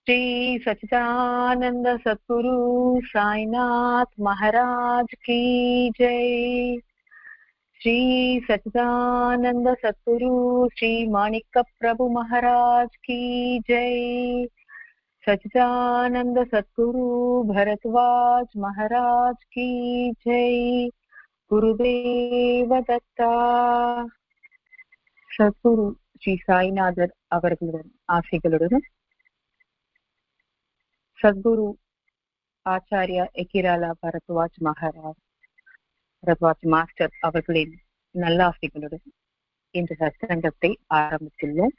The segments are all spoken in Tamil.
श्री सच्चिदानंद सद्गुरु साईनाथ महाराज की जय। श्री सच्चिदानंद सद्गुरु श्री माणिक प्रभु महाराज की जय। सच्चिदानंद सद्गुरु भरद्वाज महाराज की जय। गुरुदेव दत्ता। सद्गुरु श्री சாய்நாதர் அவர்களுடன் ஆசைகளுடன் சத்குரு ஆச்சாரியா எக்கிராலா பரத்வாஜ் மகாராஜ் பரத்வாஜ் மாஸ்டர் அவர்களின் நல்லாசைகளுடன் இந்த சத்சங்கத்தை ஆரம்பித்துள்ளோம்.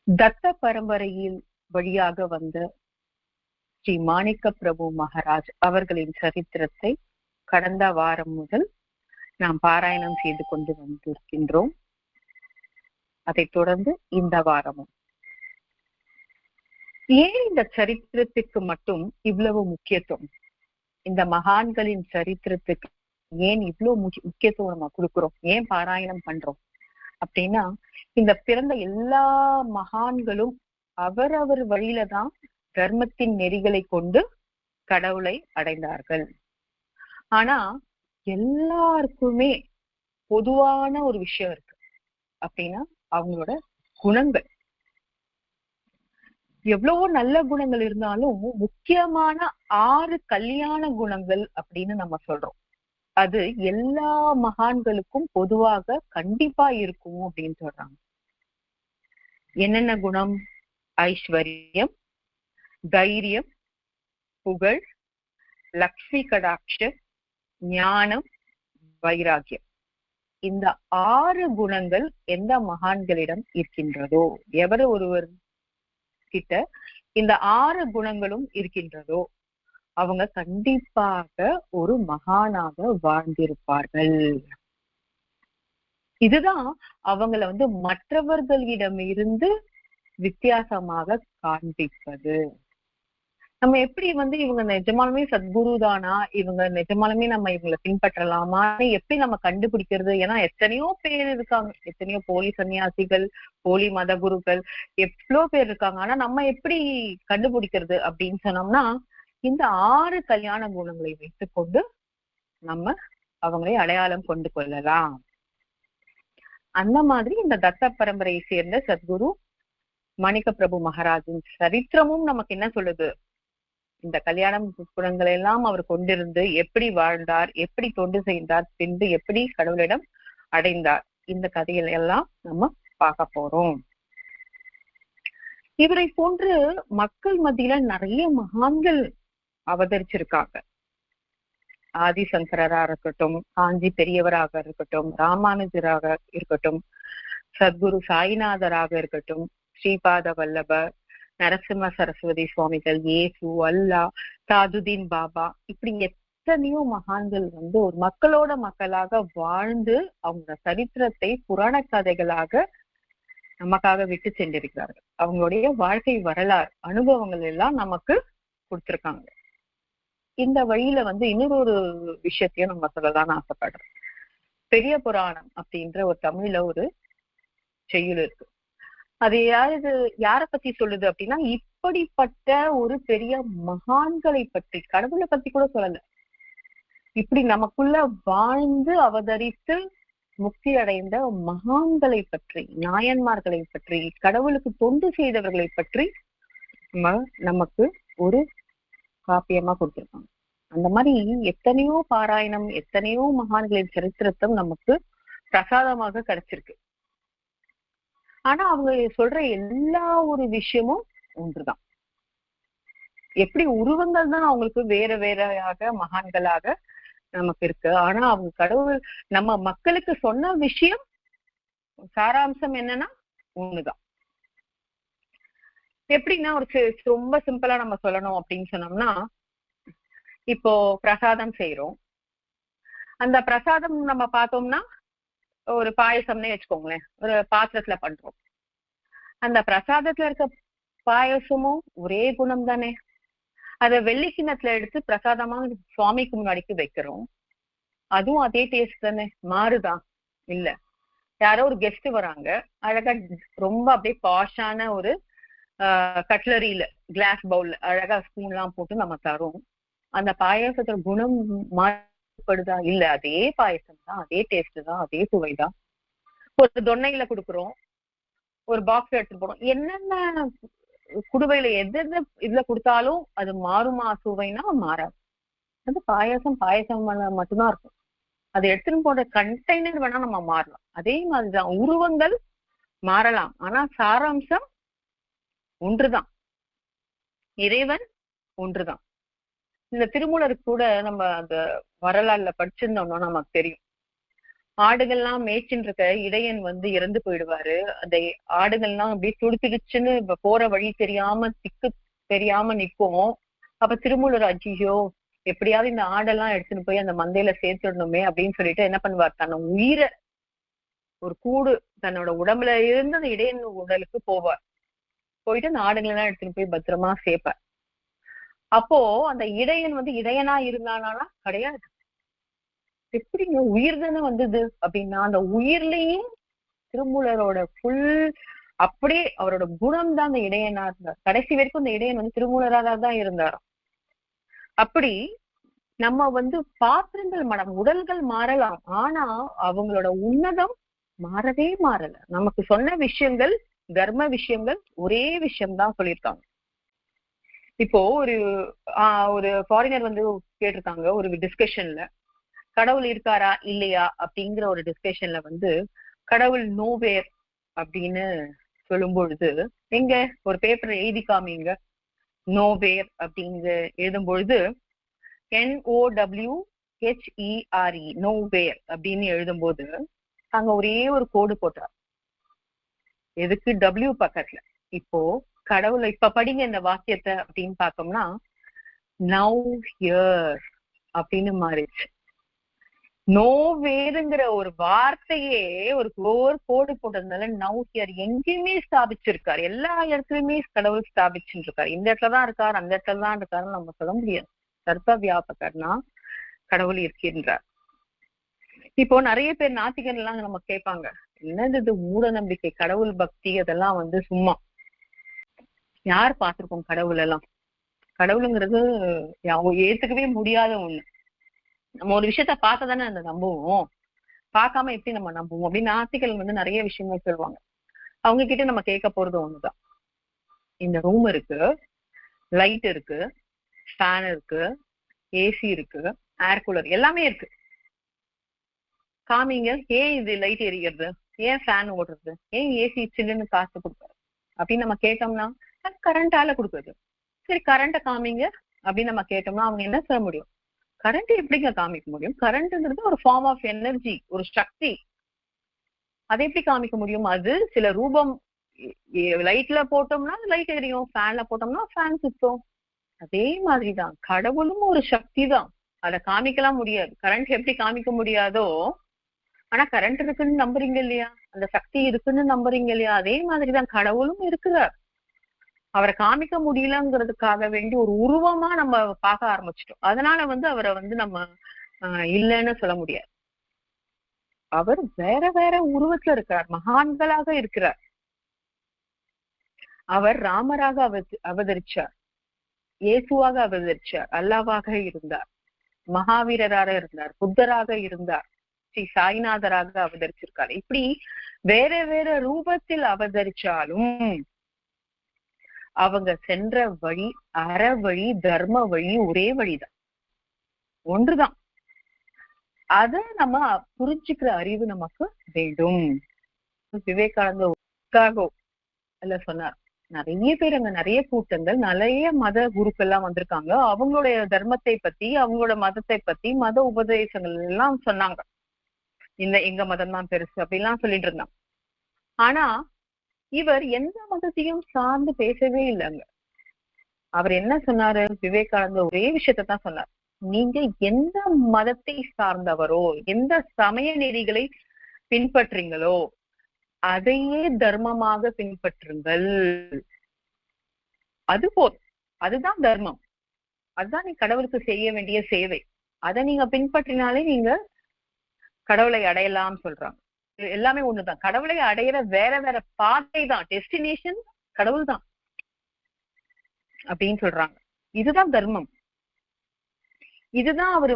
தத்த பரம்பரையில் வழியாக வந்த ஸ்ரீ மாணிக்க பிரபு மகாராஜ் அவர்களின் சரித்திரத்தை கடந்த வாரம் முதல் நாம் பாராயணம் செய்து கொண்டு வந்திருக்கின்றோம். அதைத் தொடர்ந்து இந்த வாரமும். ஏன் இந்த சரித்திரத்துக்கு மட்டும் இவ்வளவு முக்கியத்துவம்? இந்த மகான்களின் சரித்திரத்துக்கு ஏன் இவ்வளவு முக்கியத்துவம் நம்ம கொடுக்கிறோம், ஏன் பாராயணம் பண்றோம் அப்படின்னா, இந்த பிறந்த எல்லா மகான்களும் அவரவர் வழியில தான் தர்மத்தின் நெறிகளை கொண்டு கடவுளை அடைந்தார்கள். ஆனா எல்லாருக்குமே பொதுவான ஒரு விஷயம் இருக்கு அப்படின்னா அவங்களோட குணங்கள். எவ்வளவோ நல்ல குணங்கள் இருந்தாலும் முக்கியமான 6 கல்யாண குணங்கள் அப்படின்னு நம்ம சொல்றோம். அது எல்லா மகான்களுக்கும் பொதுவாக கண்டிப்பா இருக்கும் அப்படின்னு சொல்றாங்க. என்னென்ன குணம்? ஐஸ்வர்யம், தைரியம், புகழ், லக்ஷ்மி கடாட்சம், ஞானம், வைராகியம். இந்த 6 குணங்கள் எந்த மகான்களிடம் இருக்கின்றதோ, எவர் ஒருவர் கிட்ட இந்த 6 குணங்களும் இருக்கின்றதோ அவங்க கண்டிப்பாக ஒரு மகானாக வாழ்ந்திருப்பார்கள். இதுதான் அவங்கள மற்றவர்களிடமிருந்து வித்தியாசமாக காண்பிப்பது. நம்ம எப்படி இவங்க நிஜமாலுமே சத்குரு தானா, இவங்க நிஜமாலுமே நம்ம இவங்களை பின்பற்றலாமா, எப்படி நம்ம கண்டுபிடிக்கிறது? ஏன்னா எத்தனையோ பேர் இருக்காங்க, எத்தனையோ போலி சன்னியாசிகள், போலி மத குருக்கள், எவ்வளோ பேர் இருக்காங்க. ஆனா நம்ம எப்படி கண்டுபிடிக்கிறது அப்படின்னு சொன்னோம்னா, இந்த 6 கல்யாண குணங்களை வைத்துக்கொண்டு நம்ம அவங்களை அடையாளம் கொண்டு கொள்ளலாம். அந்த மாதிரி இந்த தத்த பரம்பரையை சேர்ந்த சத்குரு மாணிக்க பிரபு மகாராஜின் சரித்திரமும் நமக்கு என்ன சொல்லுது? இந்த கல்யாண குணங்களை எல்லாம் அவர் கொண்டிருந்து எப்படி வாழ்ந்தார், எப்படி தொண்டு செய்தார், பின்பு எப்படி கடவுளிடம் அடைந்தார், இந்த கதைகளை எல்லாம் நம்ம பார்க்க போறோம். இவரை போன்று மக்கள் மத்தியில நிறைய மகான்கள் அவதரிச்சிருக்காங்க. ஆதிசங்கரா இருக்கட்டும், காஞ்சி பெரியவராக இருக்கட்டும், ராமானுஜராக இருக்கட்டும், சத்குரு சாய்நாதராக இருக்கட்டும், ஸ்ரீபாத வல்லபர், நரசிம்ம சரஸ்வதி சுவாமிகள், இயேசு, அல்லா, தாஜுதீன் பாபா, இப்படி எத்தனையோ மகான்கள் ஒரு மக்களோட மக்களாக வாழ்ந்து அவங்க சரித்திரத்தை புராண கதைகளாக நமக்காக விட்டு சென்றிருக்கிறார்கள். அவங்களுடைய வாழ்க்கை வரலாறு, அனுபவங்கள் எல்லாம் நமக்கு கொடுத்திருக்காங்க. இந்த வழியில இன்னொரு விஷயத்தையும் நம்ம சொல்லலாம்னு ஆசைப்படுறோம். பெரிய புராணம் அப்படின்ற ஒரு தமிழ்ல ஒரு செய்யுள் இருக்கு. அது யார பத்தி சொல்லுது அப்படின்னா, இப்படிப்பட்ட ஒரு பெரிய மகான்களை பற்றி, கடவுளை பத்தி கூட சொல்லல, இப்படி நமக்குள்ள வாழ்ந்து அவதரித்து முக்தி அடைந்த மகான்களை பற்றி, நாயன்மார்களை பற்றி, கடவுளுக்கு தொண்டு செய்தவர்களை பற்றி நமக்கு ஒரு காப்பியமா கொடுத்திருக்காங்க. அந்த மாதிரி எத்தனையோ பாராயணம், எத்தனையோ மகான்களின் சரித்திரத்தை நமக்கு பிரசாதமாக கிடைச்சிருக்கு. ஆனா அவங்க சொல்ற எல்லா ஒரு விஷயமும் ஒன்றுதான். எப்படி உருவங்கள் தான் அவங்களுக்கு வேற வேறையாக மகான்களாக நமக்கு இருக்கு. ஆனா அவங்க கடவுள் நம்ம மக்களுக்கு சொன்ன விஷயம், சாராம்சம் என்னன்னா ஒண்ணுதான். எப்படின்னா ரொம்ப சிம்பிளா நம்ம சொல்லணும் அப்படின்னு சொன்னோம்னா, இப்போ பிரசாதம் செய்யறோம். அந்த பிரசாதம் நம்ம பார்த்தோம்னா, ஒரு பாயசம்னே வச்சுக்கோங்களேன், ஒரு பாத்திரத்துல பண்றோம். அந்த பிரசாதத்துல இருக்க பாயசமும் ஒரே குணம் தானே. அத வெள்ளி கிண்ணத்துல எடுத்து பிரசாதமா சுவாமிக்கு முன்னாடிக்கு வைக்கிறோம், அதுவும் அதே டேஸ்ட் தானே, மாறுதான் இல்ல. யாரோ ஒரு கெஸ்ட் வராங்க, அழகா ரொம்ப அப்படியே பாஷான ஒரு கட்லரியில கிளாஸ் பவுல்ல அழகா ஸ்பூன் எல்லாம் போட்டு நம்ம தரோம். அந்த பாயாசத்தோட குணம் மாறுபடுதா? இல்ல, அதே பாயசம் தான், அதே டேஸ்ட் தான், அதே சுவைதான். ஒரு தொன்னையில கொடுக்குறோம், ஒரு பாக்ஸ் எடுத்துட்டு போறோம், என்னென்ன குடுவையில எது இதுல கொடுத்தாலும் அது மாறுமா சுவைனா மாறாது. அது பாயாசம் பாயாசம் மட்டும்தான் இருக்கும். அது எடுத்துன்னு போற கண்டெய்னர் வேணா நம்ம மாறலாம். அதே மாதிரிதான் உருவங்கள் மாறலாம், ஆனா சாராம்சம் ஒன்றுதான், இறைவன் ஒன்றுதான். இந்த திருமூலருக்கு கூட நம்ம அந்த வரலாறுல படிச்சிருந்தோம்னா நமக்கு தெரியும். ஆடுகள்லாம் மேய்ச்சின்னு இருக்க இடையன் இறந்து போயிடுவாரு. அந்த ஆடுகள்லாம் அப்படியே துடிச்சிடுச்சுன்னு போற வழி தெரியாம திக்கு தெரியாம நிக்கும். அப்ப திருமூலர் அஜியோ எப்படியாவது இந்த ஆடெல்லாம் எடுத்துட்டு போய் அந்த மந்தையில சேர்த்துடணுமே அப்படின்னு சொல்லிட்டு என்ன பண்ணுவார், தன்னை உயிரை ஒரு கூடு தன்னோட உடம்புல இருந்து அந்த இடையன் உடலுக்கு போவார். போயிட்டு அந்த ஆடுகள் எல்லாம் எடுத்துட்டு போய் பத்திரமா சேர்ப்பார். அப்போ அந்த இடையன் இடையனா இருந்தானா? கிடையாது. எப்படிங்க உயிர் தானே வந்தது அப்படின்னா, அந்த உயிர்லயும் திருமூலரோட ஃபுல் அப்படியே அவரோட குணம் தான் அந்த இடையனா இருந்தார். கடைசி வரைக்கும் அந்த இடையன் திருமூலராக தான் இருந்தார். அப்படி நம்ம பாத்திரங்கள் உடல்கள் மாறலாம், ஆனா அவங்களோட உன்னதம் மாறவே மாறல. நமக்கு சொன்ன விஷயங்கள் தர்ம விஷயங்கள் ஒரே விஷயம்தான் சொல்லியிருக்காங்க. இப்போ ஒரு ஃபாரினர் கேட்டிருக்காங்க ஒரு டிஸ்கஷன்ல, கடவுள் இருக்காரா இல்லையா அப்படிங்கிற ஒரு டிஸ்கஷன்ல கடவுள் நோவேர் அப்படின்னு சொல்லும் பொழுது, எங்க ஒரு பேப்பர் எழுதி காமிங்க நோவேர் அப்படிங்க எழுதும் பொழுது NOWHERE நோவேர் அப்படின்னு எழுதும் போது அங்க ஒரே ஒரு கோடு போட்டார். எதுக்கு? W பக்கத்துல. இப்போ கடவுளை இப்ப படிங்க இந்த வாக்கியத்தை அப்படின்னு பார்த்தோம்னா நவ் ஹியர் அப்படின்னு மாறிடுச்சு. நோவேருங்கிற ஒரு வார்த்தையே ஒரு கோடு போட்டதுனால நவ் ஹியர் எங்கேயுமே ஸ்தாபிச்சிருக்காரு. எல்லா இடத்துலயுமே கடவுள் ஸ்தாபிச்சுட்டு இருக்காரு. இந்த இடத்துலதான் இருக்காரு, அந்த இடத்துலதான் இருக்காருன்னு நம்ம சொல்ல முடியாது. சர்வ வியாபகர்னா கடவுள் இருக்கின்றார். இப்போ நிறைய பேர் நாத்திகர் எல்லாம் நம்ம கேட்பாங்க, என்னது இது மூட நம்பிக்கை, கடவுள் பக்தி அதெல்லாம் சும்மா. யார் பார்த்திருக்கோம் கடவுள் எல்லாம்? கடவுளுங்கிறது ஏத்துக்கவே முடியாத ஒண்ணு. நம்ம ஒரு விஷயத்த பார்த்தாதானே அந்த நம்புவோம், பார்க்காம எப்படி நம்ம நம்புவோம் அப்படின்னு நாத்திகள் நிறைய விஷயங்கள் சொல்லுவாங்க. அவங்க கிட்ட நம்ம கேட்க போறது ஒண்ணுதான். இந்த ரூம் இருக்கு, லைட் இருக்கு, ஃபேன் இருக்கு, ஏசி இருக்கு, ஏர் கூலர் எல்லாமே இருக்கு, காமிங்க ஏன் இது லைட் எரிகிறது, ஏன் ஃபேன் ஓடுறது, ஏன் ஏசி சில்லுன்னு காசு கொடுக்குறது அப்படின்னு நம்ம கேட்டோம்னா கரண்டால கொடுக்குறது. சரி கரண்ட காமிங்க அப்படின்னு நம்ம கேட்டோம்னா அவங்க என்ன சொல்ல முடியும்? கரண்ட் எப்படிங்க காமிக்க முடியும்? கரண்ட்ங்கிறது ஒரு ஃபார்ம் ஆஃப் எனர்ஜி, ஒரு சக்தி. அதை எப்படி காமிக்க முடியும்? அது சில ரூபம். லைட்ல போட்டோம்னா லைட் எரியும், ஃபேன்ல போட்டோம்னா ஃபேன் சுத்தும். அதே மாதிரிதான் கடவுளும் ஒரு சக்தி தான், அதை காமிக்கலாம் முடியாது. கரண்ட் எப்படி காமிக்க முடியாதோ, ஆனா கரண்ட் இருக்குன்னு நம்புறீங்க இல்லையா, அந்த சக்தி இருக்குன்னு நம்புறீங்க இல்லையா, அதே மாதிரிதான் கடவுளும் இருக்கிறார். அவரை காமிக்க முடியலங்கிறதுக்காக வேண்டி ஒரு உருவமா நம்ம பார்க்க ஆரம்பிச்சிட்டோம். அதனால அவரை நம்ம இல்லைன்னு சொல்ல முடியாது. அவர் வேற வேற உருவத்துல இருக்கிறார், மகான்களாக இருக்கிறார். அவர் ராமராக அவதரிச்சார், இயேசுவாக அவதரிச்சார், அல்லாவாக இருந்தார், மகாவீரராக இருந்தார், புத்தராக இருந்தார், ஸ்ரீ சாய்நாதராக அவதரிச்சிருக்காரு. இப்படி வேற வேற ரூபத்தில் அவதரிச்சாலும் அவங்க சென்ற வழி அற வழி, தர்ம வழி ஒரே வழிதான், ஒன்றுதான். அத நம்ம புரிஞ்சுக்கிற அறிவு நமக்கு வேண்டும். விவேகானந்த சொன்னார், நிறைய பேர் அங்க நிறைய கூட்டங்கள், நிறைய மத குருக்கள் எல்லாம் வந்திருக்காங்க, அவங்களுடைய தர்மத்தை பத்தி, அவங்களோட மதத்தை பத்தி, மத உபதேசங்கள் எல்லாம் சொன்னாங்க. எங்க மதம் தான் பெருசு அப்படின்லாம் சொல்லிட்டு இருந்தாங்க. ஆனா இவர் எந்த மதத்தையும் சார்ந்து பேசவே இல்லைங்க. அவர் என்ன சொன்னாரு? விவேகானந்த ஒரே விஷயத்தான் சொன்னார், நீங்க எந்த மதத்தை சார்ந்தவரோ, எந்த சமய நெறிகளை பின்பற்றீங்களோ அதையே தர்மமாக பின்பற்றுங்கள். அது போதும், அதுதான் தர்மம், அதுதான் நீ கடவுளுக்கு செய்ய வேண்டிய சேவை. அதை நீங்க பின்பற்றினாலே நீங்க கடவுளை அடையலாம் சொல்றாங்க. எல்லாமே ஒண்ணுதான், கடவுளை அடையிற வேற வேற பாதை தான், டெஸ்டினேஷன் கடவுள் தான். அப்படின்னு சொல்றாங்க. இதுதான் தர்மம். இதுதான் அவரு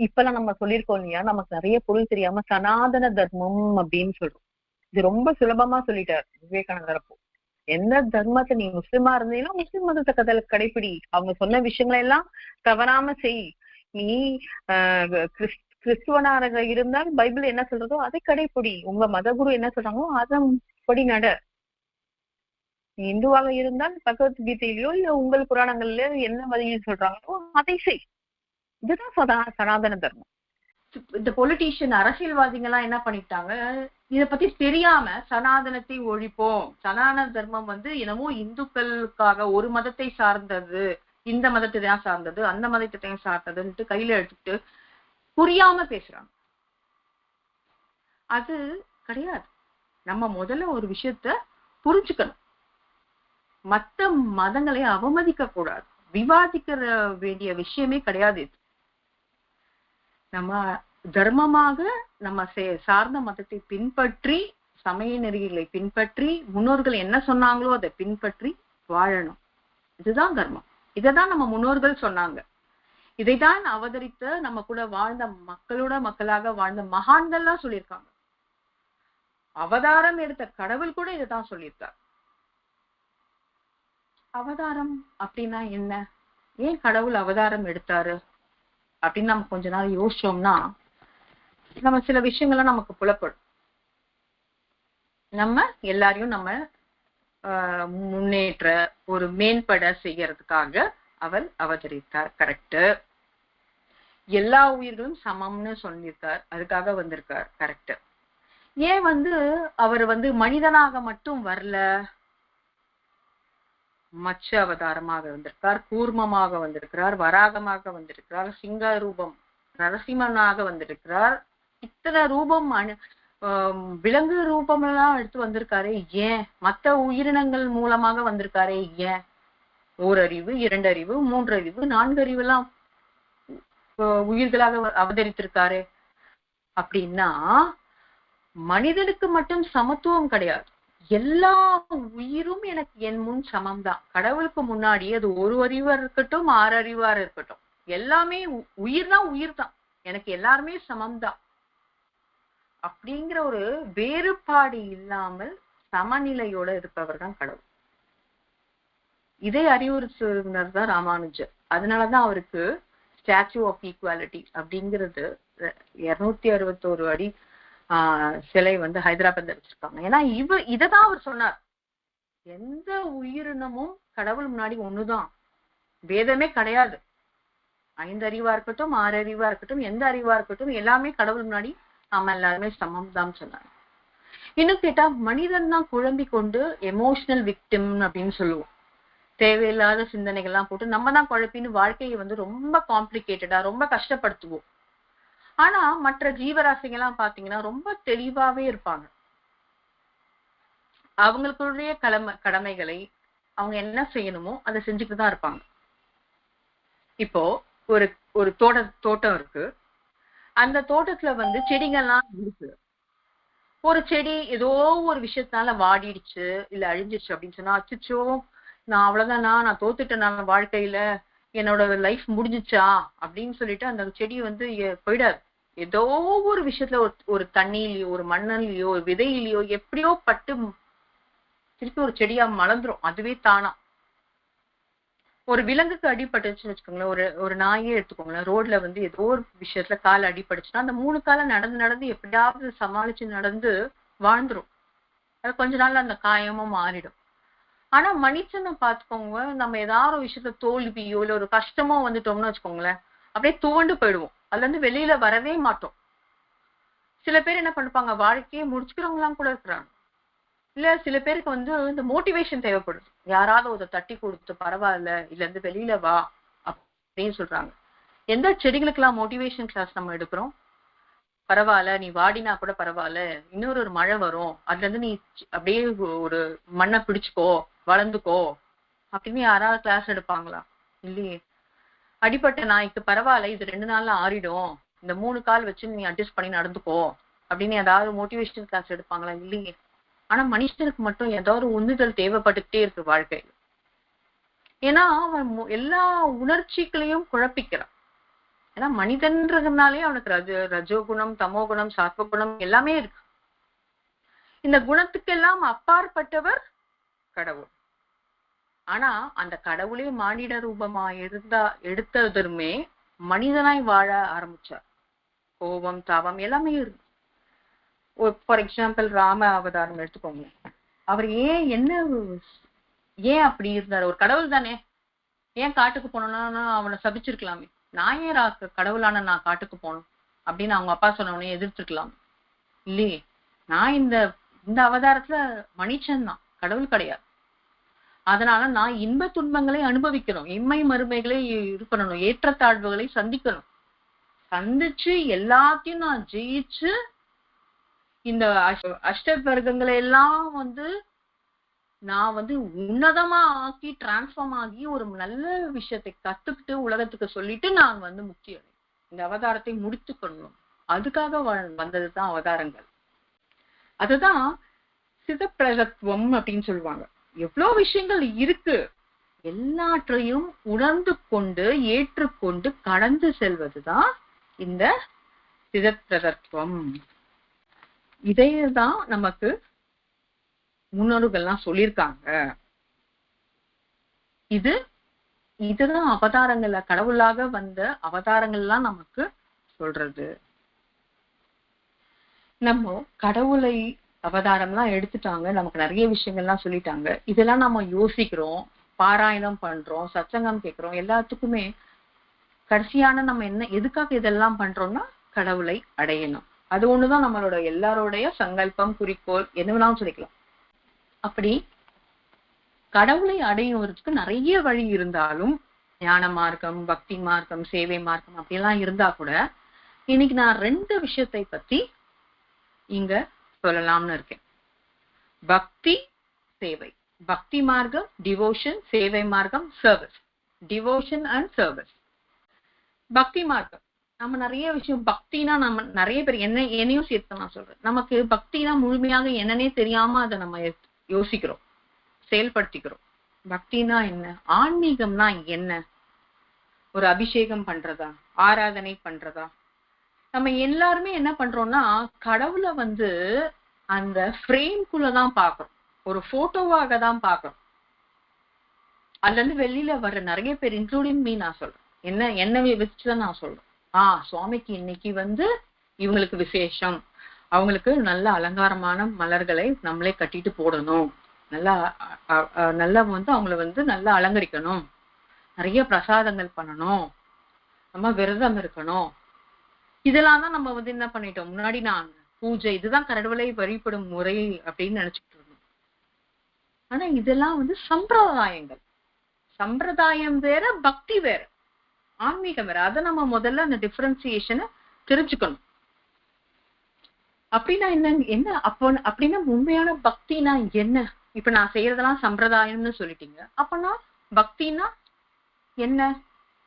இப்பெல்லாம் நம்ம சொல்லியிருக்கோம் இல்லையா, நமக்கு நிறைய பொருள் தெரியாம சனாதன தர்மம் அப்படின்னு சொல்றோம். இது ரொம்ப சுலபமா சொல்லிட்டார் விவேகானந்தர். அப்போ எந்த தர்மத்தை நீ முஸ்லிமா இருந்தீங்கன்னா முஸ்லிம் மதத்தை கடைப்பிடி, அவங்க சொன்ன விஷயங்களை எல்லாம் தவறாம செய். நீ கிறிஸ்துவனாக இருந்தால் பைபிள் என்ன சொல்றதோ அதை கடைப்பிடி, உங்க மதகுரு என்ன சொல்றாங்களோ அதன் படி நட. நீ இந்துவாக இருந்தால் பகவத்கீதையிலயோ இல்ல உங்கள் புராணங்கள்ல என்ன வழியில் சொல்றாங்களோ அதை செய். இதுதான் சனாதன தர்மம். இந்த பொலிட்டீஷியன் அரசியல்வாதிகள் எல்லாம் என்ன பண்ணிட்டாங்க, இத பத்தி தெரியாம சனாதனத்தை ஒழிப்போம், சனாதன தர்மம் என்னமோ இந்துக்களுக்காக ஒரு மதத்தை சார்ந்தது, இந்த மதத்தை தான் சார்ந்தது, அந்த மதத்தை சார்ந்ததுன்ட்டு கையில எடுத்துட்டு புரியாம பேசுறாங்க. அது கிடையாது. நம்ம முதல்ல ஒரு விஷயத்த புரிஞ்சுக்கணும். மத்த மதங்களை அவமதிக்க கூடாது, விவாதிக்கிற வேண்டிய விஷயமே கிடையாது. நம்ம தர்மமாக நம்ம சார்ந்த மதத்தை பின்பற்றி, சமய நெறிகளை பின்பற்றி, முன்னோர்கள் என்ன சொன்னாங்களோ அதை பின்பற்றி வாழணும். இதுதான் தர்மம். இதைதான் நம்ம முன்னோர்கள் சொன்னாங்க. இதைதான் அவதரித்த நம்ம கூட வாழ்ந்த மக்களோட மக்களாக வாழ்ந்த மகான்கள்லாம் சொல்லியிருக்காங்க. அவதாரம் எடுத்த கடவுள் கூட இதைதான் சொல்லியிருக்கார். அவதாரம் அப்படின்னா என்ன, ஏன் கடவுள் அவதாரம் எடுத்தாரு அப்படின்னு நம்ம கொஞ்ச நாள் யோசிச்சோம்னா நம்ம சில விஷயங்கள்லாம் நமக்கு புலப்படும். நம்ம எல்லாரையும் நம்ம முன்னேற்ற ஒரு மேம்பட செய்யறதுக்காக அவர் அவதரித்தார். கரெக்ட். எல்லா உயிர்களும் சமம்னு சொல்லியிருக்கார், அதுக்காக வந்திருக்கார். கரெக்ட். ஏன் அவர் மனிதனாக மட்டும் வரல, மச்ச அவதாரமாக வந்திருக்கார், கூர்மமாக வந்திருக்கிறார், வராகமாக வந்திருக்கிறார், சிங்க ரூபம் நரசிம்மனாக வந்திருக்கிறார், இத்தனை ரூபம் விலங்கு ரூபம் எல்லாம் எடுத்து வந்திருக்காரு. ஏன் மற்ற உயிரினங்கள் மூலமாக வந்திருக்காரு? ஏன் ஓரறிவு, 2 அறிவு, 3 அறிவு, 4 அறிவு எல்லாம் உயிர்களாக அவதரித்திருக்காரு. அப்படின்னா மனிதனுக்கு மட்டும் சமத்துவம் கிடையாது, எல்லா உயிரும் எனக்கு என் முன் சமம்தான். கடவுளுக்கு முன்னாடி அது 1 அறிவா இருக்கட்டும், 6 அறிவா இருக்கட்டும், எல்லாமே உயிர்தான், உயிர் தான், எனக்கு எல்லாருமே சமம்தான். அப்படிங்கிற ஒரு வேறுபாடு இல்லாமல் சமநிலையோட இருப்பவர் தான் கடவுள். இதை அறிவுறுத்தினார் தான் ராமானுஜர். அதனாலதான் அவருக்கு ஸ்டாச்சு ஆஃப் ஈக்குவாலிட்டி அப்படிங்கிறது 261 அடி சிலை ஹைதராபாத்ல வச்சிருக்காங்க. ஏன்னா இததான் அவர் சொன்னார், எந்த உயிரினமும் கடவுள் முன்னாடி ஒண்ணுதான், வேதமே கிடையாது. 5 அறிவா இருக்கட்டும், 6 அறிவா இருக்கட்டும், எந்த அறிவா இருக்கட்டும், எல்லாமே கடவுள் முன்னாடி நாம எல்லாருமே சமம் தான் சொன்னாங்க. இன்னும் கேட்டா மனிதன் தான் குழம்பி கொண்டு எமோஷனல் விக்டிம் அப்படின்னு சொல்லுவோம். தேவையில்லாத சிந்தனைகள்லாம் போட்டு நம்ம தான் குழப்பின்னு வாழ்க்கையை ரொம்ப காம்ப்ளிகேட்டடா ரொம்ப கஷ்டப்படுத்துவோம். ஆனா மற்ற ஜீவராசிகள்லாம் பாத்தீங்கன்னா ரொம்ப தெளிவாவே இருப்பாங்க. அவங்களுக்குடைய கடமைகளை அவங்க என்ன செய்யணுமோ அதை செஞ்சுட்டு தான் இருப்பாங்க. இப்போ ஒரு தோட்டம் இருக்கு, அந்த தோட்டத்துல செடிகள்லாம் இருக்கு. ஒரு செடி ஏதோ ஒரு விஷயத்தினால வாடிடுச்சு இல்ல அழிஞ்சிருச்சு அப்படின்னு சொன்னா, அச்சோ நான் அவ்வளவுதானா, நான் தோத்துட்டேன், நான் வாழ்க்கையில என்னோட லைஃப் முடிஞ்சிச்சா அப்படின்னு சொல்லிட்டு அந்த செடி போயிடாது. ஏதோ ஒரு விஷயத்துல ஒரு தண்ணியிலயோ, ஒரு மண்ணிலையோ, ஒரு விதையிலையோ எப்படியோ பட்டு திருப்பி ஒரு செடியா மலர்ந்துரும், அதுவே தானா. ஒரு விலங்குக்கு அடிபட்டுச்சுன்னு வச்சுக்கோங்களேன், ஒரு நாயே எடுத்துக்கோங்களேன், ரோட்ல ஏதோ ஒரு விஷயத்துல கால் அடிபட்டுச்சுன்னா அந்த 3 காலம் நடந்து எப்படியாவது சமாளிச்சு நடந்து வாழ்ந்துரும். அது கொஞ்ச நாள்ல அந்த காயமும் மாறிடும். ஆனா மனுஷனை பார்த்துக்கோங்க, நம்ம ஏதாவது ஒரு விஷயத்த தோல்வியோ இல்ல ஒரு கஷ்டமோ வந்துட்டோம்னு வச்சுக்கோங்களேன், அப்படியே துவண்டு போயிடுவோம், அதுல வெளியில வரவே மாட்டோம். சில பேர் என்ன பண்ணுப்பாங்க, வாழ்க்கையை முடிச்சுக்கிறவங்களாம் கூட இருக்கிறாங்க. இல்ல சில பேருக்கு இந்த மோட்டிவேஷன் தேவைப்படுது, யாராவது ஒரு தட்டி கொடுத்து பரவாயில்ல இதுல வெளியில வா அப்படின்னு சொல்றாங்க. எந்த செடிகளுக்கெல்லாம் மோட்டிவேஷன் கிளாஸ் நம்ம எடுக்கிறோம்? பரவாயில்ல நீ வாடினா கூட பரவாயில்ல, இன்னொரு மழை வரும், அதுல நீ அப்படியே ஒரு மண்ணை பிடிச்சுக்கோ, வளர்ந்துக்கோ அப்படின்னு யாராவது கிளாஸ் எடுப்பாங்களா? இல்லையே. அடிப்பட்ட நாய்க்கு பரவாயில்ல இது 2 நாள்ல ஆறிடும், இந்த 3 கால் வச்சு நீ அட்ஜஸ்ட் பண்ணி நடந்துக்கோ அப்படின்னு ஏதாவது மோட்டிவேஷனல் கிளாஸ் எடுப்பாங்களா? இல்லையே. ஆனா மனுஷனுக்கு மட்டும் ஏதாவது உந்துதல் தேவைப்பட்டுட்டே இருக்கு வாழ்க்கையில். ஏன்னா அவன் எல்லா உணர்ச்சிகளையும் குழப்பிக்கிறான். ஏன்னா மனிதன்றதுனாலே அவனுக்கு ரஜோகுணம், தமோகுணம், சாத்வகுணம் எல்லாமே இருக்கு. இந்த குணத்துக்கெல்லாம் அப்பாற்பட்டவர் கடவுள். ஆனா அந்த கடவுளே மானிட ரூபமா எடுத்ததுமே மனிதனாய் வாழ ஆரம்பிச்சார். கோபம், தாபம் எல்லாமே இருக்கு. ஃபார் எக்ஸாம்பிள் ராம அவதாரம் எடுத்துக்கோங்க. அவர் ஏன் அப்படி இருந்தாரு? ஒரு கடவுள் தானே, ஏன் காட்டுக்கு போனோம்னா அவனை சபிச்சிருக்கலாமே. நான் ஏன் கடவுளான நான் காட்டுக்கு போனோம் அப்படின்னு அவங்க அப்பா சொன்னவனே எதிர்த்துருக்கலாம் இல்லையே. நான் இந்த அவதாரத்துல மனுஷன் தான், கடவுள் கிடையாது. அதனால நான் இன்ப துன்பங்களை அனுபவிக்கணும், இம்மை மறுமைகளை இது பண்ணணும், ஏற்றத்தாழ்வுகளை சந்திக்கணும். சந்திச்சு எல்லாத்தையும் நான் ஜெயிச்சு இந்த அஷ்டவர்க்கங்களை எல்லாம் நான் உன்னதமா ஆக்கி டிரான்ஸ்ஃபார்ம் ஆகி ஒரு நல்ல விஷயத்தை கத்துக்கிட்டு உலகத்துக்கு சொல்லிட்டு நான் முக்தி அடையும். இந்த அவதாரத்தை முடித்துக்கணும். அதுக்காக வந்ததுதான் அவதாரங்கள். அதுதான் சிதப்பிரதத்துவம் அப்படின்னு சொல்லுவாங்க. எவ்வளவு விஷயங்கள் இருக்கு, எல்லாற்றையும் உணர்ந்து கொண்டு ஏற்றுக்கொண்டு கடந்து செல்வதுதான் இந்த சிதப்பிரதத்துவம். இதையதான் நமக்கு முன்னோர்கள்லாம் சொல்லியிருக்காங்க. இதுதான் அவதாரங்கள்ல கடவுளாக வந்த அவதாரங்கள்லாம் நமக்கு சொல்றது. நம்ம கடவுளை அவதாரம்லாம் எடுத்துட்டாங்க, நமக்கு நிறைய விஷயங்கள்லாம் சொல்லிட்டாங்க. இதெல்லாம் நம்ம யோசிக்கிறோம், பாராயணம் பண்றோம், சத்சங்கம் கேட்கிறோம். எல்லாத்துக்குமே கடைசியான நம்ம எதுக்காக இதெல்லாம் பண்றோம்னா கடவுளை அடையணும். அது ஒண்ணுதான் நம்மளோட எல்லாரோடைய சங்கல்பம், குறிக்கோள், என்ன வேணாலும் சொல்லிக்கலாம். அப்படி கடவுளை அடையுறதுக்கு நிறைய வழி இருந்தாலும், ஞான மார்க்கம், பக்தி மார்க்கம், சேவை மார்க்கம் அப்படியெல்லாம் இருந்தா கூட இன்னைக்கு நான் 2 விஷயத்தை பத்தி இங்க சொல்லலாம்னு இருக்கேன். பக்தி, சேவை. பக்தி மார்க்கம் டிவோஷன், சேவை மார்க்கம் சர்வீஸ். Devotion and service. பக்தி மார்க்கம் நம்ம நிறைய விஷயம், பக்தினா நம்ம நிறைய பேர் என்னையும் சேர்த்து நான் சொல்றேன், நமக்கு பக்தினா முழுமையாக என்னன்னே தெரியாம அதை நம்ம யோசிக்கிறோம், செயல்படுத்திக்கிறோம். பக்தினா என்ன, ஆன்மீகம்னா என்ன, ஒரு அபிஷேகம் பண்றதா, ஆராதனை பண்றதா. நம்ம எல்லாருமே என்ன பண்றோம்னா கடவுளை அந்த ஃப்ரேம்குள்ளதான் பாக்குறோம், ஒரு போட்டோவாக தான் பாக்குறோம். அதுல இருந்து வெளியில வர்ற நிறைய பேர், இன்க்ளூடிங் மீ, நான் சொல்றேன், என்ன வச்சுதான் நான் சொல்றேன். சுவாமிக்கு இன்னைக்கு இவங்களுக்கு விசேஷம், அவங்களுக்கு நல்ல அலங்காரமான மலர்களை நம்மளே கட்டிட்டு போடணும், நல்லா அவங்கள நல்லா அலங்கரிக்கணும், நிறைய பிரசாதங்கள் பண்ணணும், நம்ம விரதம் இருக்கணும். இதெல்லாம் தான் நம்ம என்ன பண்ணிட்டோம், முன்னாடி நான் பூஜை, இதுதான் கடவுளை வழிபடும் முறை அப்படின்னு நினைச்சுட்டு இருந்தோம். ஆனா இதெல்லாம் சம்பிரதாயங்கள். சம்பிரதாயம் வேற, பக்தி வேற, ஆன்மீகம் வேற. அதை நம்ம முதல்ல அந்த டிஃபரன்சியேஷனை தெரிஞ்சுக்கணும். அப்படின்னா என்ன அப்படின்னா உண்மையான பக்தினா என்ன? இப்ப நான் செய்யறதெல்லாம் சம்பிரதாயம்னு சொல்லிட்டீங்க, அப்பனா பக்தினா என்ன,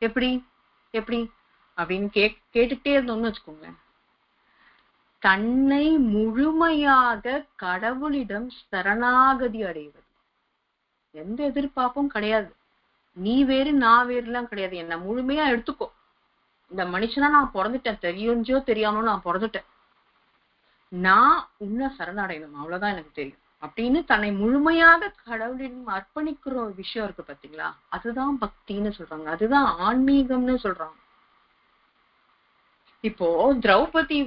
எப்படி எப்படி அப்படின்னு கேட்டுட்டே இருந்தோம்னு வச்சுக்கோங்களேன். தன்னை முழுமையாக கடவுளிடம் சரணாகதி அடைவது. எந்த எதிர்பார்ப்பும் கிடையாது, நீ வேறு நான் வேறுலாம் கிடையாது, என்ன முழுமையா எடுத்துக்கோ, இந்த மனுஷனா நான் பிறந்துட்டேன், தெரிஞ்சோ தெரியாமோ நான் பிறந்துட்டேன், நான் உன்னை சரணடையணும், அவ்வளவுதான் எனக்கு தெரியும் அப்படின்னு தன்னை முழுமையாக கடவுளிடம் அர்ப்பணிக்கிற ஒரு விஷயம் இருக்கு பாத்தீங்களா, அதுதான் பக்தின்னு சொல்றாங்க, அதுதான் ஆன்மீகம்னு சொல்றாங்க. இப்போ திரௌபதி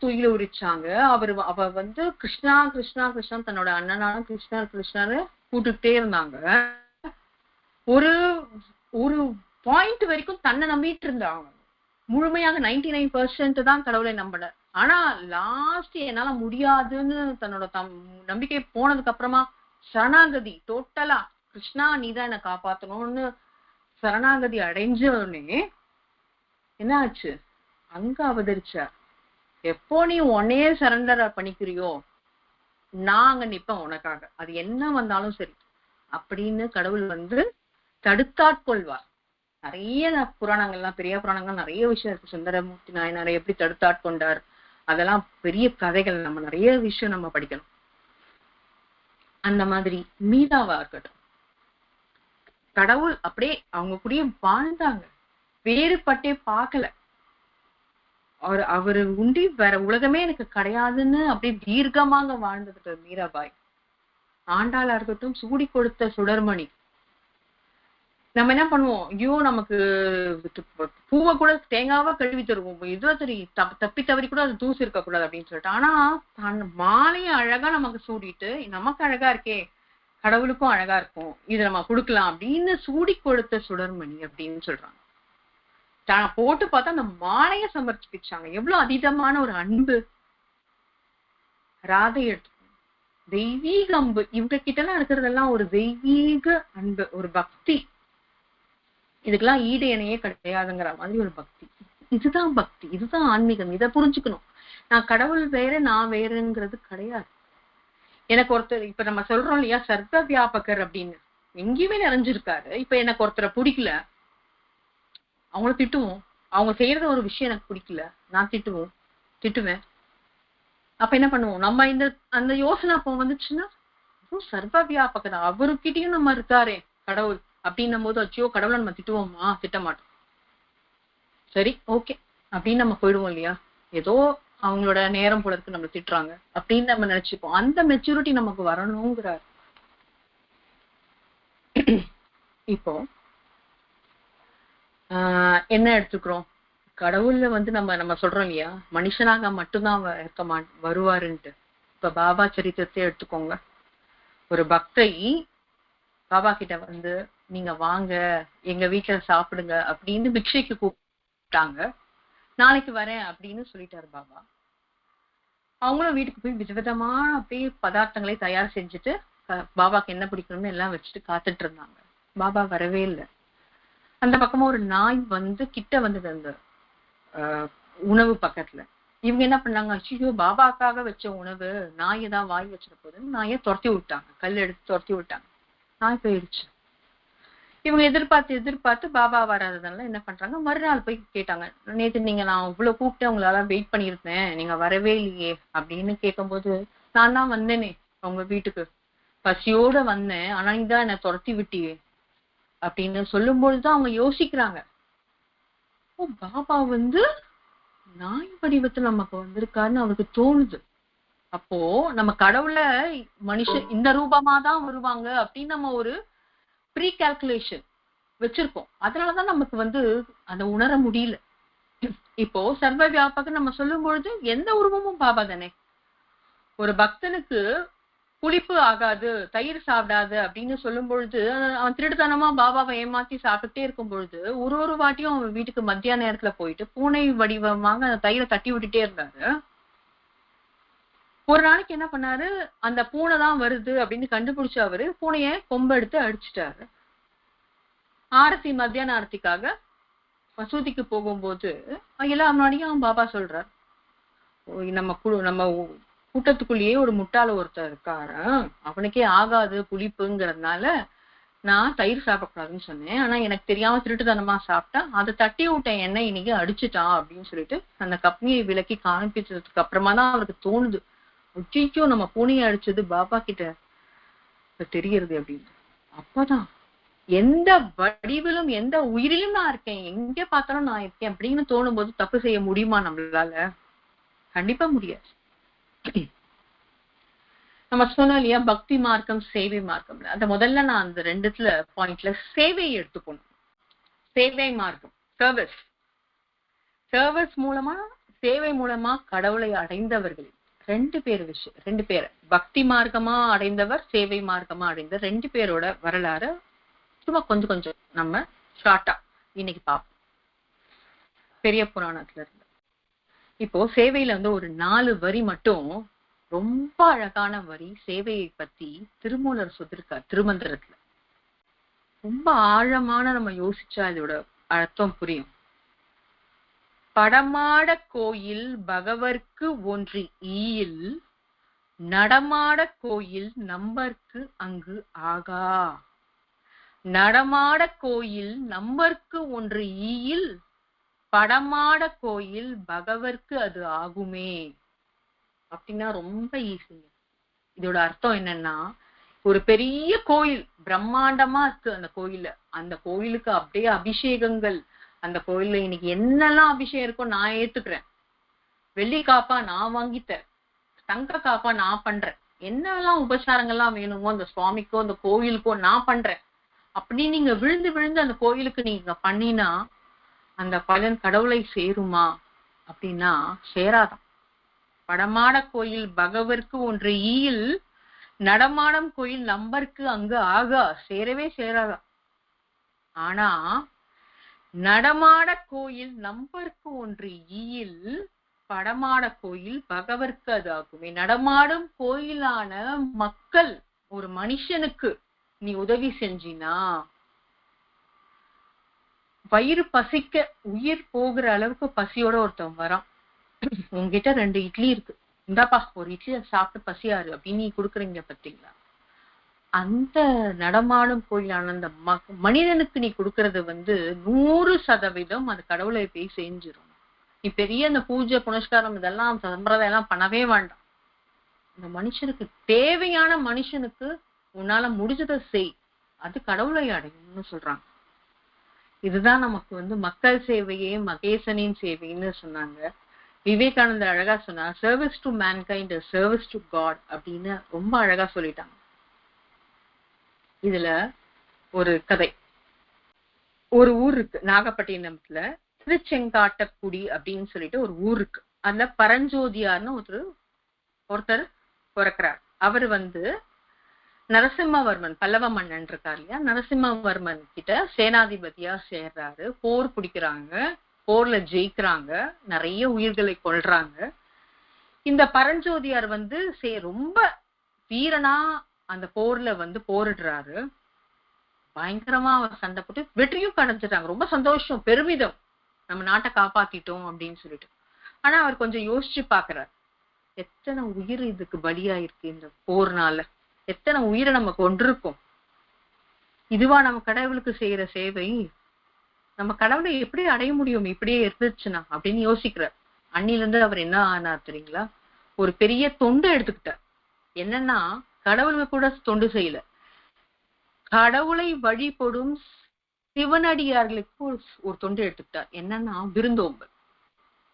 துயில உரிச்சாங்க, அவ கிருஷ்ணா கிருஷ்ணா கிருஷ்ணா தன்னோட அண்ணனான கிருஷ்ணர் கிருஷ்ணர் கூட்டுக்கிட்டே இருந்தாங்க. ஒரு ஒரு பாயிண்ட் வரைக்கும் தன்னை நம்பிட்டு இருந்தாங்க, முழுமையாக 99% தான் கடவுளை நம்பல. ஆனா லாஸ்ட் என்னால முடியாதுன்னு தன்னோட நம்பிக்கை போனதுக்கு அப்புறமா சரணாகதி டோட்டலா, கிருஷ்ணா நீதான் என்னை காப்பாத்தணும்னு சரணாகதி அடைஞ்சோடனே என்ன ஆச்சு, அங்க அவதரிச்சா. எப்போ நீ உன்னையே சரண்டர் பண்ணிக்கிறியோ நான் அங்க நிப்பேன் உனக்காக, அது என்ன வந்தாலும் சரி அப்படின்னு கடவுள் தடுத்தாட்கொள்வார். நிறைய புராணங்கள்லாம், பெரிய புராணங்கள் நிறைய விஷயம் இருக்கு. சுந்தரமூர்த்தி நாயனாரை எப்படி தடுத்தாட்கொண்டார், அதெல்லாம் பெரிய கதைகள், நம்ம நிறைய விஷயம் நம்ம படிக்கணும். அந்த மாதிரி மீராவா இருக்கட்டும், கடவுள் அப்படியே அவங்க கூடயே வாழ்ந்தாங்க, வேறுபட்டே பார்க்கல. அவரு உண்டி வேற உலகமே எனக்கு கிடையாதுன்னு அப்படியே தீர்க்கமாக வாழ்ந்தது மீராபாய். ஆண்டாளா இருக்கட்டும், சூடி கொடுத்த சுடர்மணி. நம்ம என்ன பண்ணுவோம், ஐயோ நமக்கு பூவை கூட தேங்காவா கழுவி தருவோம், இதுவா சரி தப்பி தவறி கூட அது தூசி இருக்க கூடாது அப்படின்னு சொல்லிட்டு. ஆனா மாலையை அழகா நமக்கு சூடிட்டு, நமக்கு அழகா இருக்கே, கடவுளுக்கும் அழகா இருக்கும், இதை நம்ம கொடுக்கலாம் அப்படின்னு சூடி கொடுத்த சுடர்மணி அப்படின்னு சொல்றாங்க. போட்டு பார்த்தா அந்த மாலைய சமர்ப்பிச்சாங்க. எவ்வளவு அதீதமான ஒரு அன்பு. ராதை எடுத்து தெய்வீக அன்பு, இவங்க கிட்ட எல்லாம் இருக்கிறதெல்லாம் ஒரு தெய்வீக அன்பு, ஒரு பக்தி. இதுக்கெல்லாம் ஈடு இணையே கிடையாதுங்கிற மாதிரி ஒரு பக்தி. இதுதான் பக்தி, இதுதான் ஆன்மீகம். இதை புரிஞ்சுக்கணும். நான் கடவுள் வேற நான் வேறுங்கிறது கிடையாது. எனக்கு ஒருத்தர், இப்ப நம்ம சொல்றோம் இல்லையா சர்வ வியாபகர் அப்படின்னு, எங்கேயுமே நிறைஞ்சிருக்காரு. இப்ப எனக்கு ஒருத்தரை பிடிக்கல, அவங்கள திட்டுவோம். அவங்க செய்யறது ஒரு விஷயம் எனக்கு பிடிக்கல, நான் திட்டுவேன். அப்ப என்ன பண்ணுவோம், நம்ம அந்த யோசனை அப்போ வந்துச்சுன்னா சர்வ வியாபகர், அவருக்கிட்டையும் நம்ம இருக்காரே கடவுள் அப்படின்னும் போது, அச்சோ கடவுளை நம்ம திட்டுவோமா? திட்ட மாட்டோம். சரி ஓகே அப்படின்னு நம்ம போயிடுவோம் இல்லையா. ஏதோ அவங்களோட நேரம் போல இருக்கு, நம்ம திட்டுறாங்க அப்படின்னு நம்ம நினைச்சுப்போம். அந்த மெச்சூரிட்டி நமக்கு வரணுங்கிறார். இப்போ என்ன எடுத்துக்கிறோம், கடவுள்ல நம்ம சொல்றோம் இல்லையா, மனுஷனாக மட்டும்தான் வருவாருன்ட்டு. இப்ப பாபா சரித்திரத்தை எடுத்துக்கோங்க. ஒரு பக்தை பாபா கிட்ட நீங்க வாங்க எங்க வீட்டுல சாப்பிடுங்க அப்படின்னு பிக்ஷைக்கு கூப்பிட்டாங்க. நாளைக்கு வரேன் அப்படின்னு சொல்லிட்டாரு பாபா. அவங்களும் வீட்டுக்கு போய் விதவிதமான அப்படியே பதார்த்தங்களை தயார் செஞ்சுட்டு பாபாக்கு என்ன பிடிக்கணும்னு எல்லாம் வச்சுட்டு காத்துட்டு இருந்தாங்க. பாபா வரவே இல்லை. அந்த பக்கமா ஒரு நாய் கிட்ட வந்தது அந்த உணவு பக்கத்துல. இவங்க என்ன பண்ணாங்க, ஐயோ பாபாக்காக வச்ச உணவு நாயை தான் வாய் வச்சிட போதுன்னு நாயை துரத்தி விட்டாங்க, கல் எடுத்து துரத்தி விட்டாங்க. நாய் போயிடுச்சு. இவங்க எதிர்பார்த்து பாபா வராததுனால என்ன பண்றாங்க, மறுநாள் போய் கேட்டாங்க, நேற்று நான் இவ்வளவு கூப்பிட்டு உங்களால வெயிட் பண்ணியிருந்தேன், நீங்க வரவே இல்லையே அப்படின்னு கேட்கும்போது, நான் தான் வந்தேனே உங்க வீட்டுக்கு, பசியோட வந்தேன், ஆனா நீதான் என்னை துரத்தி விட்டியே அப்படின்னு சொல்லும்போதுதான் அவங்க யோசிக்கிறாங்க, ஓ பாபா நாய் வடிவத்துல நமக்கு வந்திருக்காருன்னு அவருக்கு தோணுது. அப்போ நம்ம கடவுளை மனுஷன் இந்த ரூபமா தான் வருவாங்க அப்படின்னு நம்ம ஒரு ப்ரீ கால்குலேஷன் வச்சிருக்கோம். அதனாலதான் நமக்கு அதை உணர முடியல. இப்போ சர்வ வியாபகம் நம்ம சொல்லும் பொழுது எந்த உருவமும் பாபா தானே. ஒரு பக்தனுக்கு புளிப்பு ஆகாது, தயிர் சாப்பிடாது அப்படின்னு சொல்லும் பொழுது, அவன் திருடுத்தனமா பாபாவை ஏமாத்தி சாப்பிட்டுட்டே இருக்கும் பொழுது ஒரு வாட்டியும் அவன் வீட்டுக்கு மத்தியான நேரத்துல போயிட்டு பூனை வடிவமாக அந்த தயிரை தட்டி விட்டுட்டே இருந்தாரு. ஒரு நாளைக்கு என்ன பண்ணாரு, அந்த பூனை தான் வருது அப்படின்னு கண்டுபிடிச்சு அவரு பூனைய கொம்பு எடுத்து அடிச்சுட்டாரு. ஆரத்தி மத்தியான ஆரத்திக்காக மசூதிக்கு போகும்போது எல்லாம் முன்னாடியும் பாபா சொல்றார், நம்ம கூட்டத்துக்குள்ளேயே ஒரு முட்டாள ஒருத்தர் இருக்காரு, அவனுக்கே ஆகாது புளிப்புங்கிறதுனால நான் தயிர் சாப்பிடக்கூடாதுன்னு சொன்னேன், ஆனா எனக்கு தெரியாம திருட்டுத்தனமா சாப்பிட்டா அதை தட்டி விட்ட எண்ணெய் இன்னைக்கு அடிச்சுட்டான் அப்படின்னு சொல்லிட்டு அந்த கப்னியை விலக்கி காண்பிச்சதுக்கு அப்புறமா தான் அவருக்கு தோணுது, உச்சிக்கும் நம்ம பூனையை அடிச்சது பாபா கிட்ட தெரியுது அப்படின்னு. அப்பதான் எந்த வடிவிலும் எந்த உயிரிலும் நான் இருக்கேன், எங்க பார்த்தாலும் நான் இருக்கேன் அப்படின்னு தோணும் போது தப்பு செய்ய முடியுமா நம்மளால? கண்டிப்பா முடியாது. நம்ம சொன்னோம் இல்லையா பக்தி மார்க்கம் சேவை மார்க்கம்ல, அந்த முதல்ல நான் அந்த ரெண்டுத்துல பாயிண்ட்ல சேவையை எடுத்துக்கணும். சேவை மார்க்கம், சர்வீஸ் மூலமா, சேவை மூலமா கடவுளை அடைந்தவர்கள் ரெண்டு பேர் பக்தி மார்க்கமா அடைந்தவர், சேவை மார்க்கமா அடைந்த ரெண்டு பேரோட வரலாறு சும்மா கொஞ்சம் நம்ம ஷார்ட்டா இன்னைக்கு பார்ப்போம் பெரிய புராணத்துல இருந்து. இப்போ சேவையில ஒரு 4 வரி மட்டும் ரொம்ப அழகான வரி சேவையை பத்தி திருமூலர் சொல்லிருக்கார் திருமந்திரத்துல. ரொம்ப ஆழமான நம்ம யோசிச்சா இதோட அர்த்தம் புரியும். படமாட கோயில் பகவர்க்கு ஒன்று ஈயில், நடமாட கோயில் நம்பர்க்கு அங்கு ஆகா. நடமாட கோயில் நம்பர்க்கு ஒன்று ஈயில், படமாட கோயில் பகவர்க்கு அது ஆகுமே அப்படின்னா ரொம்ப ஈஸிங்க. இதோட அர்த்தம் என்னன்னா, ஒரு பெரிய கோயில் பிரம்மாண்டமா இருக்கு அந்த கோயில்ல. அந்த கோயிலுக்கு அப்படியே அபிஷேகங்கள். அந்த கோயில்ல இன்னைக்கு என்னெல்லாம் அபிஷேகம் இருக்கோ நான் ஏத்துக்கிறேன். வெள்ளி காப்பா நான் வாங்கித்தேன், தங்க காப்பா நான் பண்றேன், என்னெல்லாம் உபச்சாரங்கள்லாம் வேணுமோ அந்த சுவாமிக்கோ அந்த கோயிலுக்கோ நான் பண்றேன் அப்படி நீங்க விழுந்து விழுந்து அந்த கோயிலுக்கு நீங்க பண்ணினா அந்த பலன் கடவுளை சேருமா அப்படின்னா சேராதான். படமாட கோயில் பகவருக்கு ஒன்று ஈயில், நடமாடம் கோயில் நம்பருக்கு அங்கு ஆகா, சேரவே சேராதா. ஆனா நடமாட கோயில் நம்பருக்கு ஒன்று ஈயில், படமாட கோயில் பகவருக்கு அது ஆகுமே. நடமாடும் கோயிலான மக்கள் ஒரு மனுஷனுக்கு நீ உதவி செஞ்சினா வயிறு பசிக்க உயிர் போகிற அளவுக்கு பசியோட ஒருத்தன் வரான். உங்ககிட்ட 2 இட்லி இருக்கு, இந்தாப்பா ஒரு இட்லியை சாப்பிட்டு பசியாரு அப்படின்னு நீ கொடுக்குறீங்க பாத்தீங்களா. அந்த நடமாடும் கோயிலான அந்த மனிதனுக்கு நீ கொடுக்கறது 100% அது கடவுளை போய் செஞ்சிடும். நீ பெரிய அந்த பூஜை புனஸ்காரம் இதெல்லாம் சம்பிரதாயம் எல்லாம் பண்ணவே வேண்டாம். இந்த மனுஷனுக்கு தேவையான மனுஷனுக்கு உன்னால முடிஞ்சதை செய், அது கடவுளை அடையும்னு சொல்றாங்க. இதுதான் நமக்கு மக்கள் சேவையே மகேசனின் சேவைன்னு சொன்னாங்க. விவேகானந்தர் அழகா சொன்னார், service to mankind service to God அப்படின்னு ரொம்ப அழகா சொல்லிட்டாங்க. இதுல ஒரு கதை. ஒரு ஊர் இருக்கு நாகப்பட்டினத்துல, திருச்செங்காட்டக்குடி அப்படின்னு சொல்லிட்டு ஒரு ஊர் இருக்கு. அதுல பரஞ்சோதியார்னு ஒருத்தர் பிறக்கிறார். அவர் நரசிம்மவர்மன் பல்லவ மன்னன் இருக்கார் இல்லையா, நரசிம்மவர்மன் கிட்ட சேனாதிபதியா சேர்றாரு. போர் பிடிக்கிறாங்க, போர்ல ஜெயிக்கிறாங்க, நிறைய உயிர்களை கொல்றாங்க. இந்த பரஞ்சோதியார் ரொம்ப வீரனா அந்த போர்ல போரிடுறாரு. பயங்கரமா அவர் சண்டை போட்டு வெற்றியும் அடைஞ்சிட்டாங்க. ரொம்ப சந்தோஷம், பெருமிதம், நம்ம நாட்டை காப்பாத்திட்டோம் அப்படின்னு சொல்லிட்டு. ஆனா அவர் கொஞ்சம் யோசிச்சு பாக்குறாரு, எத்தனை உயிர் இதுக்கு பலியாயிருக்கு இந்த போர்னால, எத்தனை உயிரை நம்ம கொண்டிருக்கோம். இதுவா நம்ம கடவுளுக்கு செய்யற சேவை? நம்ம கடவுளை எப்படி அடைய முடியும் இப்படியே இருந்துச்சுன்னா அப்படின்னு யோசிக்கிறார். அன்னில இருந்து அவர் என்ன ஆனார் தெரியுங்களா, ஒரு பெரிய தொண்டு எடுத்துக்கிட்டார். என்னன்னா கடவுளுக்கு கூட தொண்டு செய்யல, கடவுளை வழிபடும் சிவனடியார்களுக்கு ஒரு தொண்டு எடுத்துக்கிட்டார். என்னன்னா விருந்தோம்பல்.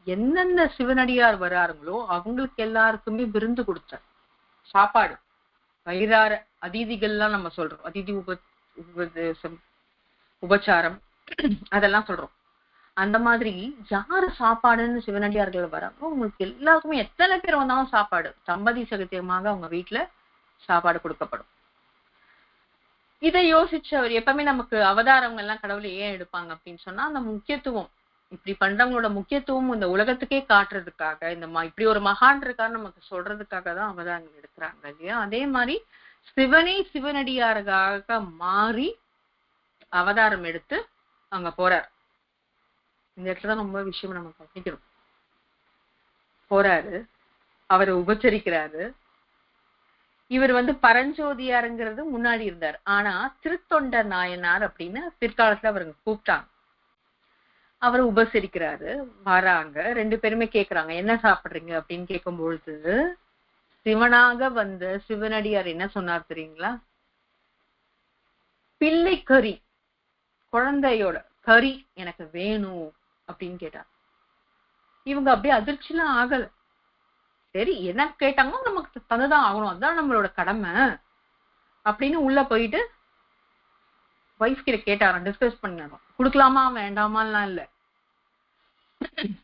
என்னென்ன சிவனடியார் வராருங்களோ அவங்களுக்கு எல்லாருக்குமே விருந்து கொடுத்தார். சாப்பாடு, வயிறார அதிதிகள்லாம் நம்ம சொல்றோம், அதிதி உபதேசம் உபச்சாரம் அதெல்லாம் சொல்றோம். அந்த மாதிரி யாரு சாப்பாடுன்னு சிவனடியார்கள் வராங்களோ உங்களுக்கு எல்லாருக்குமே எத்தனை பேர் வந்தாலும் சாப்பாடு தம்பதி சகத்தியமாக அவங்க வீட்டுல சாப்பாடு கொடுக்கப்படும். இதை யோசிச்சு அவர் எப்பவுமே நமக்கு அவதாரங்கள் எல்லாம் கடவுளை ஏன் எடுப்பாங்க அப்படின்னு சொன்னா அந்த முக்கியத்துவம், இப்படி பண்றவங்களோட முக்கியத்துவம் இந்த உலகத்துக்கே காட்டுறதுக்காக, இப்படி ஒரு மகான் இருக்காரு நமக்கு சொல்றதுக்காக தான் அவதாரங்கள் எடுக்கிறாங்க இல்லையா. அதே மாதிரி சிவனே சிவனடியாராக மாறி அவதாரம் எடுத்து அங்க போறார். இந்த இடத்துலதான் ரொம்ப விஷயம் நம்ம கவனிக்கணும். போறாரு, அவரை உபச்சரிக்கிறாரு. இவர் பரஞ்சோதியாருங்கிறது முன்னாடி இருந்தார். ஆனா திருத்தொண்டர் நாயனார் அப்படின்னு பிற்காலத்துல அவருங்க கூப்பிட்டாங்க. அவரை உபசரிக்கிறாரு. வராங்க, 2 பேருமே கேக்குறாங்க என்ன சாப்பிடுறீங்க அப்படின்னு கேட்கும் பொழுது சிவனாக சிவனடியார் என்ன சொன்னார் தெரியுங்களா, பிள்ளை கறி, குழந்தையோட கறி எனக்கு வேணும் அப்படின்னு கேட்டார். இவங்க அப்படியே அதிர்ச்சிலாம் ஆகல. சரி என்ன கேட்டாங்கன்னா நமக்கு தந்துதான் ஆகணும், அதுதான் நம்மளோட கடமை அப்படின்னு உள்ள போயிட்டு வைஃப் கிட்ட கேட்டாராம், டிஸ்கஸ் பண்ணாராம். குடுக்கலாமா வேண்டாமான்லாம் இல்ல,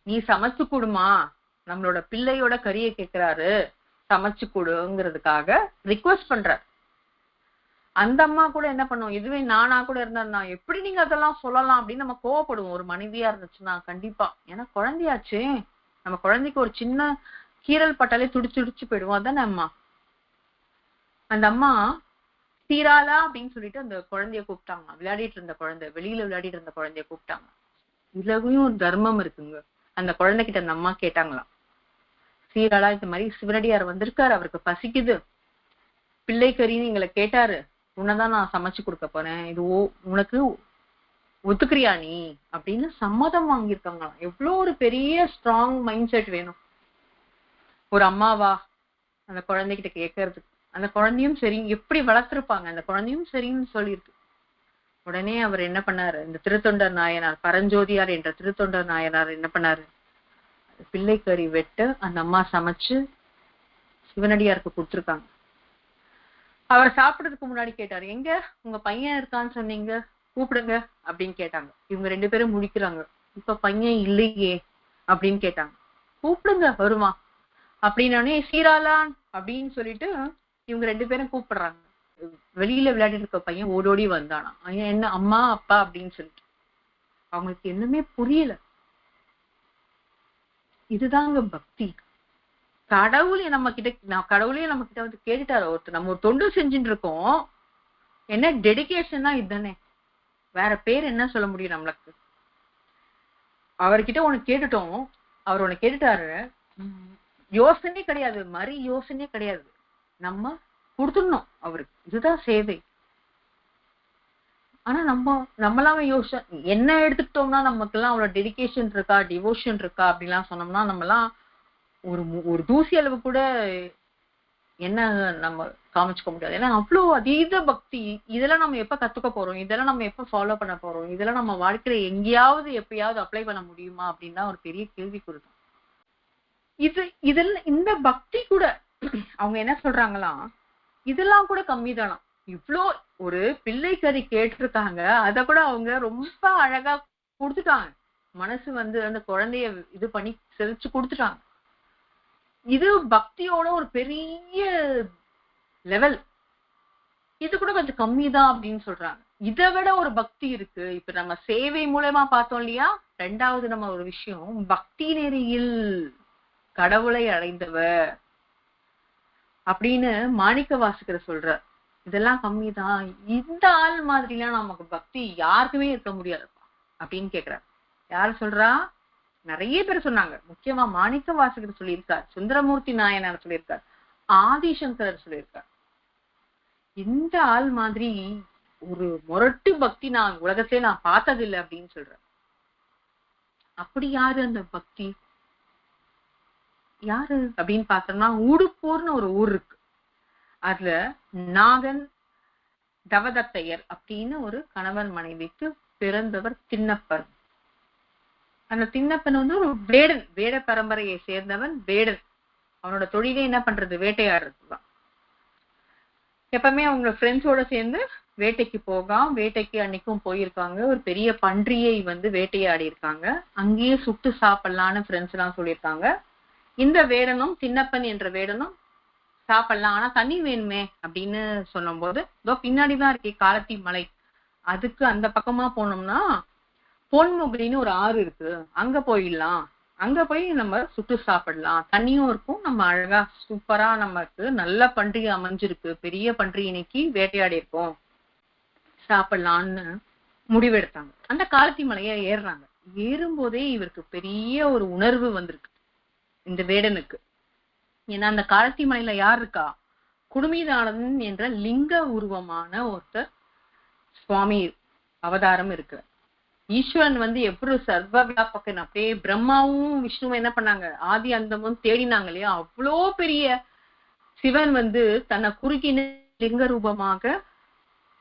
நீ சமைச்சு கொடுமா, நம்மளோட பிள்ளையோட கறியை கேட்கிறாரு சமைச்சு கொடுங்கிறதுக்காக ரிக்வெஸ்ட் பண்றாரு. அந்த அம்மா கூட என்ன பண்ணுவோம், இதுவே நானா கூட இருந்தா எப்படி நீங்க அதெல்லாம் சொல்லலாம் அப்படின்னு நம்ம கோவப்படுவோம். ஒரு மனைவியா இருந்துச்சுன்னா கண்டிப்பா, ஏன்னா குழந்தையாச்சு, நம்ம குழந்தைக்கு ஒரு சின்ன கீரல் பட்டாலே துடிச்சு போயிடுவோம். அதானே அம்மா. அந்த அம்மா தீராளா அப்படின்னு சொல்லிட்டு அந்த குழந்தைய கூப்பிட்டாங்க. விளையாடிட்டு இருந்த குழந்தை, வெளியில விளையாடிட்டு இருந்த குழந்தைய கூப்பிட்டாங்க. இதுலயும் ஒரு தர்மம் இருக்குங்க. அந்த குழந்தைகிட்ட அந்த அம்மா கேட்டாங்களாம், சீராளா இந்த மாதிரி சிவனடியார் வந்திருக்காரு, அவருக்கு பசிக்குது, பிள்ளை கறின்னு எங்களை கேட்டாரு, உன்னதான் நான் சமைச்சு கொடுக்க போறேன், இது உனக்கு ஒத்துக்கிறியா நீ அப்படின்னு சம்மதம் வாங்கியிருக்காங்களாம். எவ்வளவு ஒரு பெரிய ஸ்ட்ராங் மைண்ட் செட் வேணும் ஒரு அம்மாவா அந்த குழந்தைகிட்ட கேட்கறதுக்கு. அந்த குழந்தையும் சரி, எப்படி வளர்த்திருப்பாங்க அந்த குழந்தையும் சரின்னு சொல்லியிருக்கு. உடனே அவர் என்ன பண்ணாரு, இந்த திருத்தொண்டர் நாயனார், பரஞ்சோதியார் என்ற திருத்தொண்டர் நாயனார் என்ன பண்ணாரு, பிள்ளைக்கறி வெட்டு அந்த அம்மா சமைச்சு சிவனடியாருக்கு கொடுத்துருக்காங்க. அவர் சாப்பிடுறதுக்கு முன்னாடி கேட்டாரு, எங்க உங்க பையன் இருக்கான்னு சொன்னீங்க, கூப்பிடுங்க அப்படின்னு கேட்டாங்க. இவங்க 2 பேரும் முடிக்கிறாங்க. இப்ப பையன் இல்லையே அப்படின்னு கேட்டாங்க. கூப்பிடுங்க வருமா அப்படின்னே, சீராலான் அப்படின்னு சொல்லிட்டு இவங்க 2 பேரும் கூப்பிடுறாங்க. வெளியில விளையாடிட்டு இருக்க பையன் ஓடோடி வந்தானா. என்ன அம்மா அப்பா அப்படின்னு சொல்லிட்டு அவங்களுக்கு என்னமே புரியல. இதுதாங்க பக்தி. கடவுளே நம்ம கிட்ட வந்து கேட்டுட்டாரு ஒருத்தர், நம்ம ஒரு தொண்டு செஞ்சுட்டு இருக்கோம், என்ன டெடிகேஷன் தான் இதுதானே, வேற பேர் என்ன சொல்ல முடியும் நம்மளுக்கு. அவர்கிட்ட உனக்கு கேட்டுட்டோம், அவர் உனக்கு கேட்டுட்டாரு, யோசனை கிடையாது, மறு யோசனையே கிடையாது, நம்ம கொடுத்துடணும் அவருக்கு. இதுதான் சேவை. ஆனா நம்மளாம என்ன எடுத்துக்கிட்டோம்னா நமக்கு எல்லாம் அவ்வளவு டெடிகேஷன் இருக்கா, டிவோஷன் இருக்கா அப்படிலாம் சொன்னோம்னா நம்மலாம் ஒரு தூசி அளவு கூட என்ன நம்ம காமிச்சுக்க முடியாது. ஏன்னா அவ்வளவு அதீத பக்தி. இதெல்லாம் நம்ம எப்ப கத்துக்க போறோம், இதெல்லாம் நம்ம எப்ப ஃபாலோ பண்ண போறோம், இதெல்லாம் நம்ம வாழ்க்கையில எங்கேயாவது எப்பயாவது அப்ளை பண்ண முடியுமா அப்படின்னா ஒரு பெரிய கேள்வி கொடுக்கும். இதெல்லாம் இந்த பக்தி கூட அவங்க என்ன சொல்றாங்களாம், இதெல்லாம் கூட கம்மிதானா. இவ்வளோ ஒரு பிள்ளைக்கறி கேட்டிருக்காங்க, அத கூட அவங்க ரொம்ப அழகா கொடுத்துட்டாங்க. மனசு வந்து அந்த குழந்தைய இது பண்ணி செழிச்சு கொடுத்துட்டாங்க. இது பக்தியோட ஒரு பெரிய லெவல். இது கூட கொஞ்சம் கம்மிதான் அப்படின்னு சொல்றாங்க. இதை விட ஒரு பக்தி இருக்கு. இப்ப நம்ம சேவை மூலமா பார்த்தோம் இல்லையா. 2வது நம்ம ஒரு விஷயம், பக்தி நெறியில் கடவுளை அடைந்தவர் அப்படின்னு மாணிக்க வாசகர் சொல்றார். இதெல்லாம் கம்மிதான், இந்த ஆள் மாதிரிலாம் நமக்கு பக்தி யாருக்குமே இருக்க முடியாதுப்பா அப்படின்னு கேக்குறாரு. யாரு சொல்றா? நிறைய பேர் சொன்னாங்க. முக்கியமா மாணிக்க வாசகர் சொல்லியிருக்கார், சுந்தரமூர்த்தி நாயனார் சொல்லியிருக்கார், ஆதிசங்கரர் சொல்லியிருக்கார். இந்த ஆள் மாதிரி ஒரு முரட்டு பக்தி நான் உலகத்திலே நான் பார்த்ததில்லை அப்படின்னு சொல்றேன். அப்படி யாரு அந்த பக்தி? யாரு அப்படின்னு பார்த்தோம்னா, உடுப்பூர்னு ஒரு ஊர் இருக்கு. அதுல நாகன் தவதத்தையர் அப்படின்னு ஒரு கணவன் மனைவிக்கு பிறந்தவர் திண்ணப்பன். அந்த திண்ணப்பன் வந்து ஒரு வேடன், வேட பரம்பரையை சேர்ந்தவன் வேடன். அவனோட தொழிலே என்ன பண்றது, வேட்டையாடுறதுதான். எப்பவுமே அவங்க ஃப்ரெண்ட்ஸோட சேர்ந்து வேட்டைக்கு வேட்டைக்கு அன்னைக்கும் போயிருக்காங்க. ஒரு பெரிய பன்றியை வந்து வேட்டையாடி இருக்காங்க. அங்கேயே சுட்டு சாப்பிடலான்னு ஃப்ரெண்ட்ஸ் எல்லாம் சொல்லியிருக்காங்க. இந்த வேடனும் திண்ணப்பன் என்ற வேடனும் சாப்பிடலாம், ஆனா தண்ணி வேணுமே அப்படின்னு சொல்லும் போது, இதோ பின்னாடிதான் இருக்கே காலத்தி மலை, அதுக்கு அந்த பக்கமா போனோம்னா பொன்முகிலின்னு ஒரு ஆறு இருக்கு, அங்க போயிடலாம், அங்க போய் நம்ம சுட்டு சாப்பிடலாம், தண்ணியும் இருக்கும், நம்ம அழகா சூப்பரா நமக்கு நல்ல பன்றி அமைஞ்சிருக்கு, பெரிய பன்றி இன்னைக்கு வேட்டையாடி இருக்கோம், சாப்பிடலான்னு முடிவெடுத்தாங்க. அந்த காலத்தி மலையை ஏறுறாங்க. ஏறும்போதே இவருக்கு பெரிய ஒரு உணர்வு வந்திருக்கு இந்த வேடனுக்கு. ஏன்னா அந்த காலத்தி மலையில யார் இருக்கா, குடுமிதானன் என்ற லிங்க உருவமான ஒருத்தர் சுவாமி அவதாரம் இருக்கு. ஈஸ்வரன் வந்து எப்படி சர்வ வியாபகன், அப்படியே பிரம்மாவும் விஷ்ணுவும் என்ன பண்ணாங்க, ஆதி அந்தமும் தேடினாங்க இல்லையா, அவ்வளோ பெரிய சிவன் வந்து தன்னை குறுகின லிங்க ரூபமாக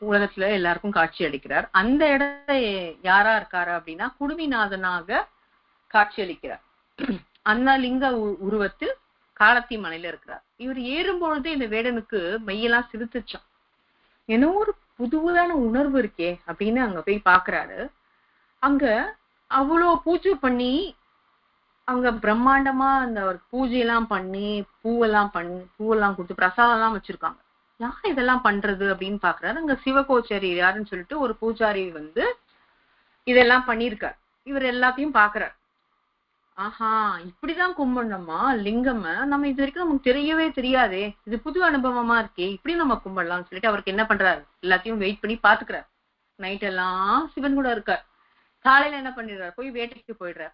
உலகத்துல எல்லாருக்கும் காட்சி அளிக்கிறார். அந்த இடத்துல யாரா இருக்காரு அப்படின்னா குடுமிநாதனாக காட்சி அளிக்கிறார். அந்த லிங்க உருவத்தில் காலத்தி மலையில இருக்கிறார். இவர் ஏறும்பொழுது இந்த வேடனுக்கு மையெல்லாம் சிரித்துச்சான். ஏன்னோ ஒரு புதுவான உணர்வு இருக்கே அப்படின்னு அங்க போய் பாக்குறாரு. அங்க அவ்வளோ பூஜை பண்ணி, அங்க பிரம்மாண்டமா அந்த ஒரு பூஜையெல்லாம் பண்ணி பூவெல்லாம் கொடுத்து பிரசாதம் எல்லாம் வச்சிருக்காங்க. யார் இதெல்லாம் பண்றது அப்படின்னு பாக்குறாரு. அங்க சிவகோச்சரி யாருன்னு சொல்லிட்டு ஒரு பூஜாரி வந்து இதெல்லாம் பண்ணியிருக்காரு. இவர் எல்லாத்தையும் பாக்குறாரு. ஆஹா, இப்படிதான் கும்பிடணுமா லிங்கம், நம்ம இது வரைக்கும் நமக்கு தெரியவே தெரியாதே, இது புது அனுபவமா இருக்கே, இப்படி நம்ம கும்பிடலாம்னு சொல்லிட்டு அவருக்கு என்ன பண்றாரு, எல்லாத்தையும் வெயிட் பண்ணி பாத்துக்கிறார். நைட் எல்லாம் சிவன் கூட இருக்கார். காலையில என்ன பண்ணிடுறாரு, போய் வேட்டைக்கு போயிடுறாரு.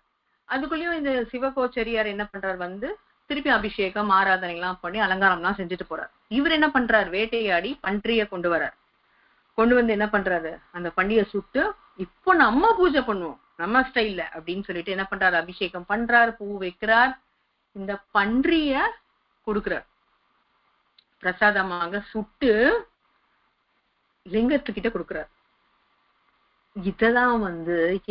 அதுக்குள்ளயும் இந்த சிவகோச்சரியார் என்ன பண்றாரு, வந்து திருப்பி அபிஷேகம் ஆராதனை எல்லாம் பண்ணி அலங்காரம் எல்லாம் செஞ்சுட்டு போறாரு. இவர் என்ன பண்றாரு, வேட்டையாடி பன்றிய கொண்டு வர்றார். கொண்டு வந்து என்ன பண்றாரு, அந்த பண்டிகை சுட்டு இப்போ நம்ம பூஜை பண்ணுவோம் நம்ம ஸ்டைல்ல அப்படின்னு சொல்லிட்டு என்ன பண்றாரு, அபிஷேகம் பண்றாரு, பூ வைக்கிறார், இந்த பன்றிய கொடுக்கிறார். பிரசாதமாக சுட்டு லிங்கத்துக்கிட்ட கொடுக்குறாரு. இததான்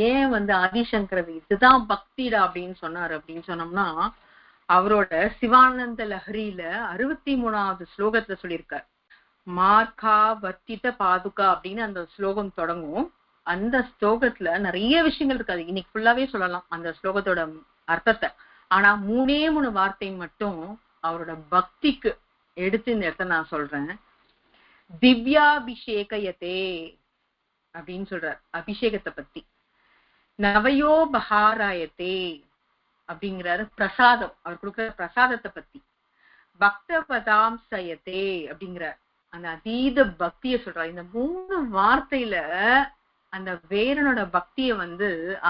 ஏன் ஆதிசங்கரர் இதுதான் பக்திடா அப்படின்னு சொன்னாரு அப்படின்னு சொன்னோம்னா, அவரோட சிவானந்த லஹரியில 63வது ஸ்லோகத்துல சொல்லியிருக்கார். மார்கா வர்த்தித பாதுகா அப்படின்னு அந்த ஸ்லோகம் தொடங்கும். அந்த ஸ்லோகத்துல நிறைய விஷயங்கள் இருக்காது, இன்னைக்கு ஃபுல்லாவே சொல்லலாம் அந்த ஸ்லோகத்தோட அர்த்தத்தை. ஆனா 3 வார்த்தை மட்டும் அவரோட பக்திக்கு எடுத்து இந்த இடத்த நான் சொல்றேன். திவ்யாபிஷேகயத்தே அப்படின்னு சொல்றார் அபிஷேகத்தை பத்தி. நவயோ பஹாராயத்தே அப்படிங்கிறாரு பிரசாதம், அவர் கொடுக்குற பிரசாதத்தை பத்தி. பக்தபதாம் சயத்தே அப்படிங்கிறார் அந்த அதீத பக்திய சொல்றார். இந்த 3 வார்த்தையில அந்த வேரனோட பக்திய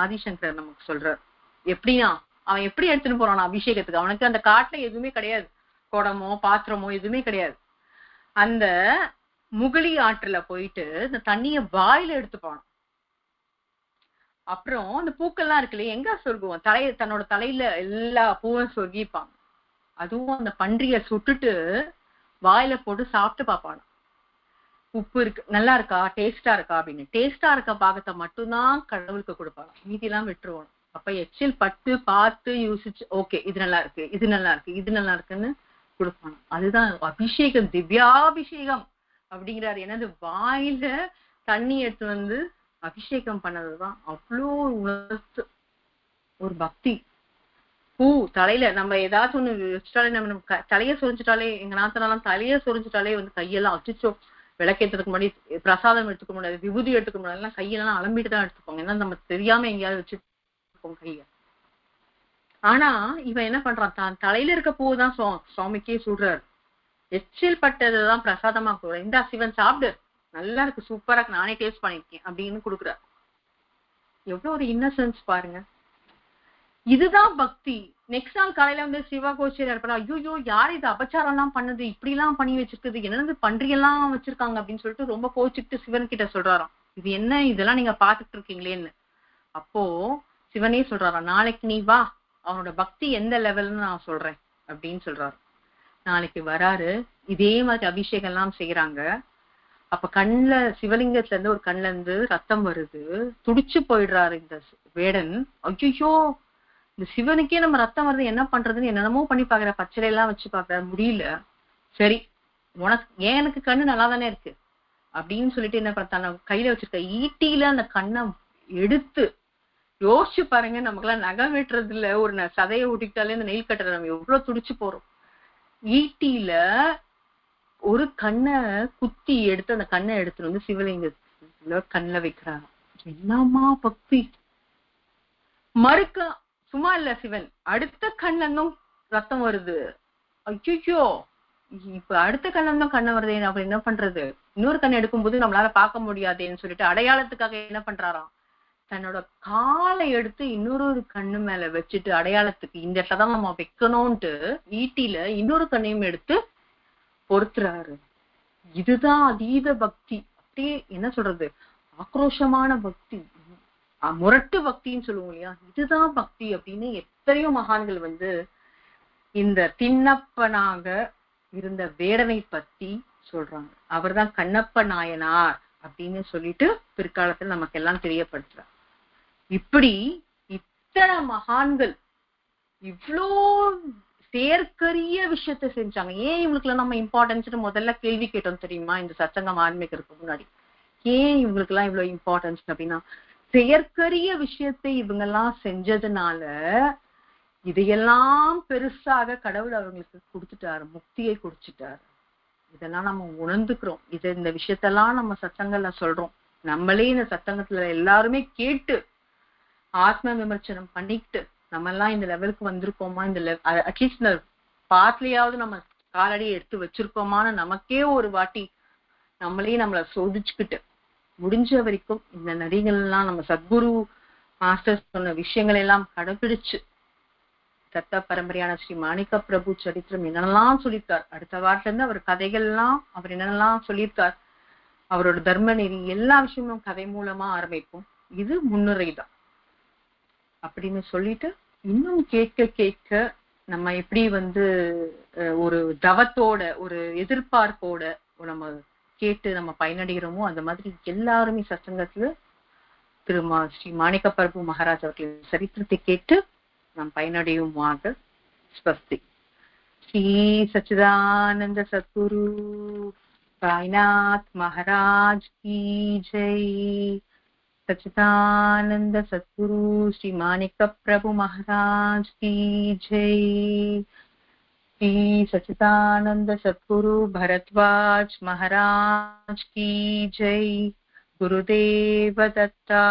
ஆதிசங்கரர் நமக்கு சொல்றார். எப்படின்னா அவன் எப்படி எடுத்துட்டு போறான் அபிஷேகத்துக்கு? அவனுக்கு அந்த காட்டுல எதுவுமே கிடையாது, குடமோ பாத்திரமோ எதுவுமே கிடையாது. அந்த முகலி ஆற்றுல போயிட்டு இந்த தண்ணிய வாயில எடுத்துப்பான். அப்புறம் அந்த பூக்கள்லாம் இருக்குல்ல, எங்க சொருகுவான்? தன்னோட தலையில எல்லா பூவும் சொருகிப்பான். அதுவும் அந்த பன்றிய சுட்டுட்டு வாயில போட்டு சாப்பிட்டு பாப்பான். உப்பு இருக்கு, நல்லா இருக்கா, டேஸ்டா இருக்கா அப்படின்னு. டேஸ்டா இருக்க பாகத்தை மட்டும்தான் கடவுளுக்கு கொடுப்பாங்க, மீதி எல்லாம் விட்டுருவாங்க. அப்ப எச்சில் பட்டு பார்த்து யோசிச்சு ஓகே இது நல்லா இருக்கு, இது நல்லா இருக்கு, இது நல்லா இருக்குன்னு கொடுப்பாங்க. அதுதான் அபிஷேகம், திவ்யாபிஷேகம் அப்படிங்கிறாரு. என்னது வாயில தண்ணி எடுத்து அபிஷேகம் பண்ணதுதான் அவ்வளோ உணர்த்து ஒரு பக்தி. பூ தலையில நம்ம ஏதாச்சும் ஒண்ணு வச்சுட்டாலே, நம்ம தலைய சொரிஞ்சுட்டாலே, எங்க நாத்தனாலாம் தலைய சொரிஞ்சுட்டாலே கையெல்லாம் அச்சுச்சோ, விளக்கேற்றதுக்கு முன்னாடி பிரசாதம் எடுத்துக்க முடியாது, விபூதி எடுத்துக்க முடியாது, கையெல்லாம் அலம்பிட்டு தான் எடுத்துப்போங்க. ஏன்னா நம்ம தெரியாம எங்கேயாவது வச்சுப்போம் கைய. ஆனா இவன் என்ன பண்றான், தான் தலையில இருக்க பூதான் சுவாமிக்கே சுடுறாரு. எச்சில் பட்டதுதான் பிரசாதமா கொடுக்குற. இந்த சிவன் சாப்பிடு, நல்லா இருக்கு, சூப்பரா இருக்கு, நானே டேஸ்ட் பண்ணிருக்கேன் அப்படின்னு கொடுக்குறாரு. எவ்வளவு ஒரு இன்னசென்ஸ் பாருங்க. இதுதான் பக்தி. நெக்ஸ்ட் நாள் காலையில சிவா கோச்சியில இருப்பா, ஐயோ யார் இது அபச்சாரம் எல்லாம் பண்ணது, இப்படி எல்லாம் பண்ணி வச்சிருக்குது, என்னது பன்றியெல்லாம் வச்சிருக்காங்க அப்படின்னு சொல்லிட்டு ரொம்ப கோச்சிட்டு சிவன் கிட்ட சொல்றாராம், இது என்ன இதெல்லாம் நீங்க பாத்துட்டு இருக்கீங்களேன்னு. அப்போ சிவனே சொல்றாராம், நாளைக்கு நீ வா, அவனோட பக்தி எந்த லெவல்னு நான் சொல்றேன் அப்படின்னு சொல்றாரு. நாளைக்கு வராரு, இதே மாதிரி அபிஷேகம் எல்லாம் செய்யறாங்க. அப்ப கண்ணுல சிவலிங்கத்துல இருந்து ஒரு கண்ணுல இருந்து ரத்தம் வருது, துடிச்சு போயிடுறாரு இந்த வேடன். ஐயோ இந்த சிவனுக்கே நம்ம ரத்தம் வருது, என்ன பண்றதுன்னு என்னென்னமோ பண்ணி பாக்குற, பச்சளை எல்லாம் வச்சு பாக்குற, முடியல. சரி ஏன் எனக்கு கண்ணு நல்லா தானே இருக்கு அப்படின்னு சொல்லிட்டு என்ன பண்ண, கையில வச்சிருக்க ஈட்டியில அந்த கண்ணை எடுத்து, யோசிச்சு பாருங்க, நமக்கெல்லாம் நகம் வெட்டுறது இல்ல, ஒரு சதையை ஊட்டிக்கிட்டாலே இந்த நெயில் கட்டுற நம்ம எவ்வளவு துடிச்சு போறோம். ஈட்டியில ஒரு கண்ணை குத்தி எடுத்து அந்த கண்ணை எடுத்துட்டு சிவலிங்கத்துல கண்ணுல வைக்கிறாங்க. என்னமா பக்தி! மறுக்க சும்மா இல்ல சிவன், அடுத்த கண்ணுல இருந்தும் ரத்தம் வருது. ஐயோ இப்ப அடுத்த கண்ணுல இருந்தும் கண்ணை வருது, அப்ப என்ன பண்றது? இன்னொரு கண்ணை எடுக்கும்போது நம்மளால பார்க்க முடியாதுன்னு சொல்லிட்டு அடையாளத்துக்காக என்ன பண்றாராம், தன்னோட காலை எடுத்து இன்னொரு கண்ணு மேல வச்சுட்டு அடையாளத்துக்கு இந்த இடத்துலதான் நம்ம வைக்கணும்ட்டு ஈட்டியில இன்னொரு கண்ணையும் எடுத்து பொறுத்துறாரு. இதுதான் அதீத பக்தி. அப்படியே என்ன சொல்றது, ஆக்ரோஷமான பக்தி, முரட்டு பக்தின்னு சொல்லுவோம் இல்லையா, இதுதான் பக்தி அப்படின்னு எத்தனையோ மகான்கள் இந்த திண்ணப்பனாக இருந்த வேடனை பத்தி சொல்றாங்க. அவர் தான் கண்ணப்ப நாயனார் அப்படின்னு சொல்லிட்டு பிற்காலத்தில் நமக்கு எல்லாம் தெரியப்படுத்துறார். இப்படி இத்தனை மகான்கள் இவ்வளோ செயற்கரிய விஷயத்த செஞ்சாங்க. ஏன் இவங்களுக்கு எல்லாம் நம்ம இம்பார்ட்டன்ஸ் முதல்ல கேள்வி கேட்டோம் தெரியுமா, இந்த சத்சங்கம் ஆரம்பிக்கிறதுக்கு முன்னாடி? ஏன் இவங்களுக்கு எல்லாம் இவ்வளவு இம்பார்ட்டன்ஸ் அப்படின்னா, செயற்கரிய விஷயத்தை இவங்க எல்லாம் செஞ்சதுனால இதையெல்லாம் பெருசாக கடவுள் அவங்களுக்கு கொடுத்துட்டாரு, முக்தியை கொடுத்துட்டாரு. இதெல்லாம் நம்ம உணர்ந்துக்கிறோம். இந்த விஷயத்தெல்லாம் நம்ம சத்சங்கத்துல சொல்றோம். நம்மளே இந்த சத்சங்கத்துல எல்லாருமே கேட்டு ஆத்ம விமர்சனம் பண்ணிக்கிட்டு நம்ம எல்லாம் இந்த லெவலுக்கு வந்திருக்கோமா, இந்த அட்லீஸ்ட் இந்த பாட்லயாவது நம்ம காலடியை எடுத்து வச்சிருக்கோமான்னு நமக்கே ஒரு வாட்டி நம்மள சோதிச்சுக்கிட்டு முடிஞ்ச வரைக்கும் இந்த நடிகள் எல்லாம் நம்ம சத்குரு மாஸ்டர் சொன்ன விஷயங்களை எல்லாம் கடைபிடிச்சு, தத்த பரம்பரையான ஸ்ரீ மாணிக்க பிரபு சரித்திரம் என்னென்னலாம் சொல்லியிருக்கார், அடுத்த வாரத்துல இருந்து அவர் கதைகள் எல்லாம் அவர் என்னென்னலாம் சொல்லியிருக்கார், அவரோட தர்ம நெறி எல்லா விஷயமும் கதை மூலமா ஆரம்பிப்போம். இது முன்னுரை தான் அப்படின்னு சொல்லிட்டு, இன்னும் கேட்க கேட்க நம்ம எப்படி ஒரு தவத்தோட ஒரு எதிர்பார்ப்போட நம்ம கேட்டு நம்ம பயனடைகிறோமோ அந்த மாதிரி எல்லாருமே சத்சங்கத்துல ஸ்ரீ மாணிக்க பிரபு மகாராஜ் அவர்களின் சரித்திரத்தை கேட்டு நாம் பயனடையுமாக. ஸ்வஸ்தி. ஸ்ரீ சச்சிதானந்த சத்குரு சாய்நாத் மகாராஜ் கி ஜெய். सच्चिदानंद सद्गुरु श्री माणिक प्रभु महाराज की जय. श्री सच्चिदानंद सद्गुरु भरद्वाज महाराज की जय. गुरुदेव दत्ता.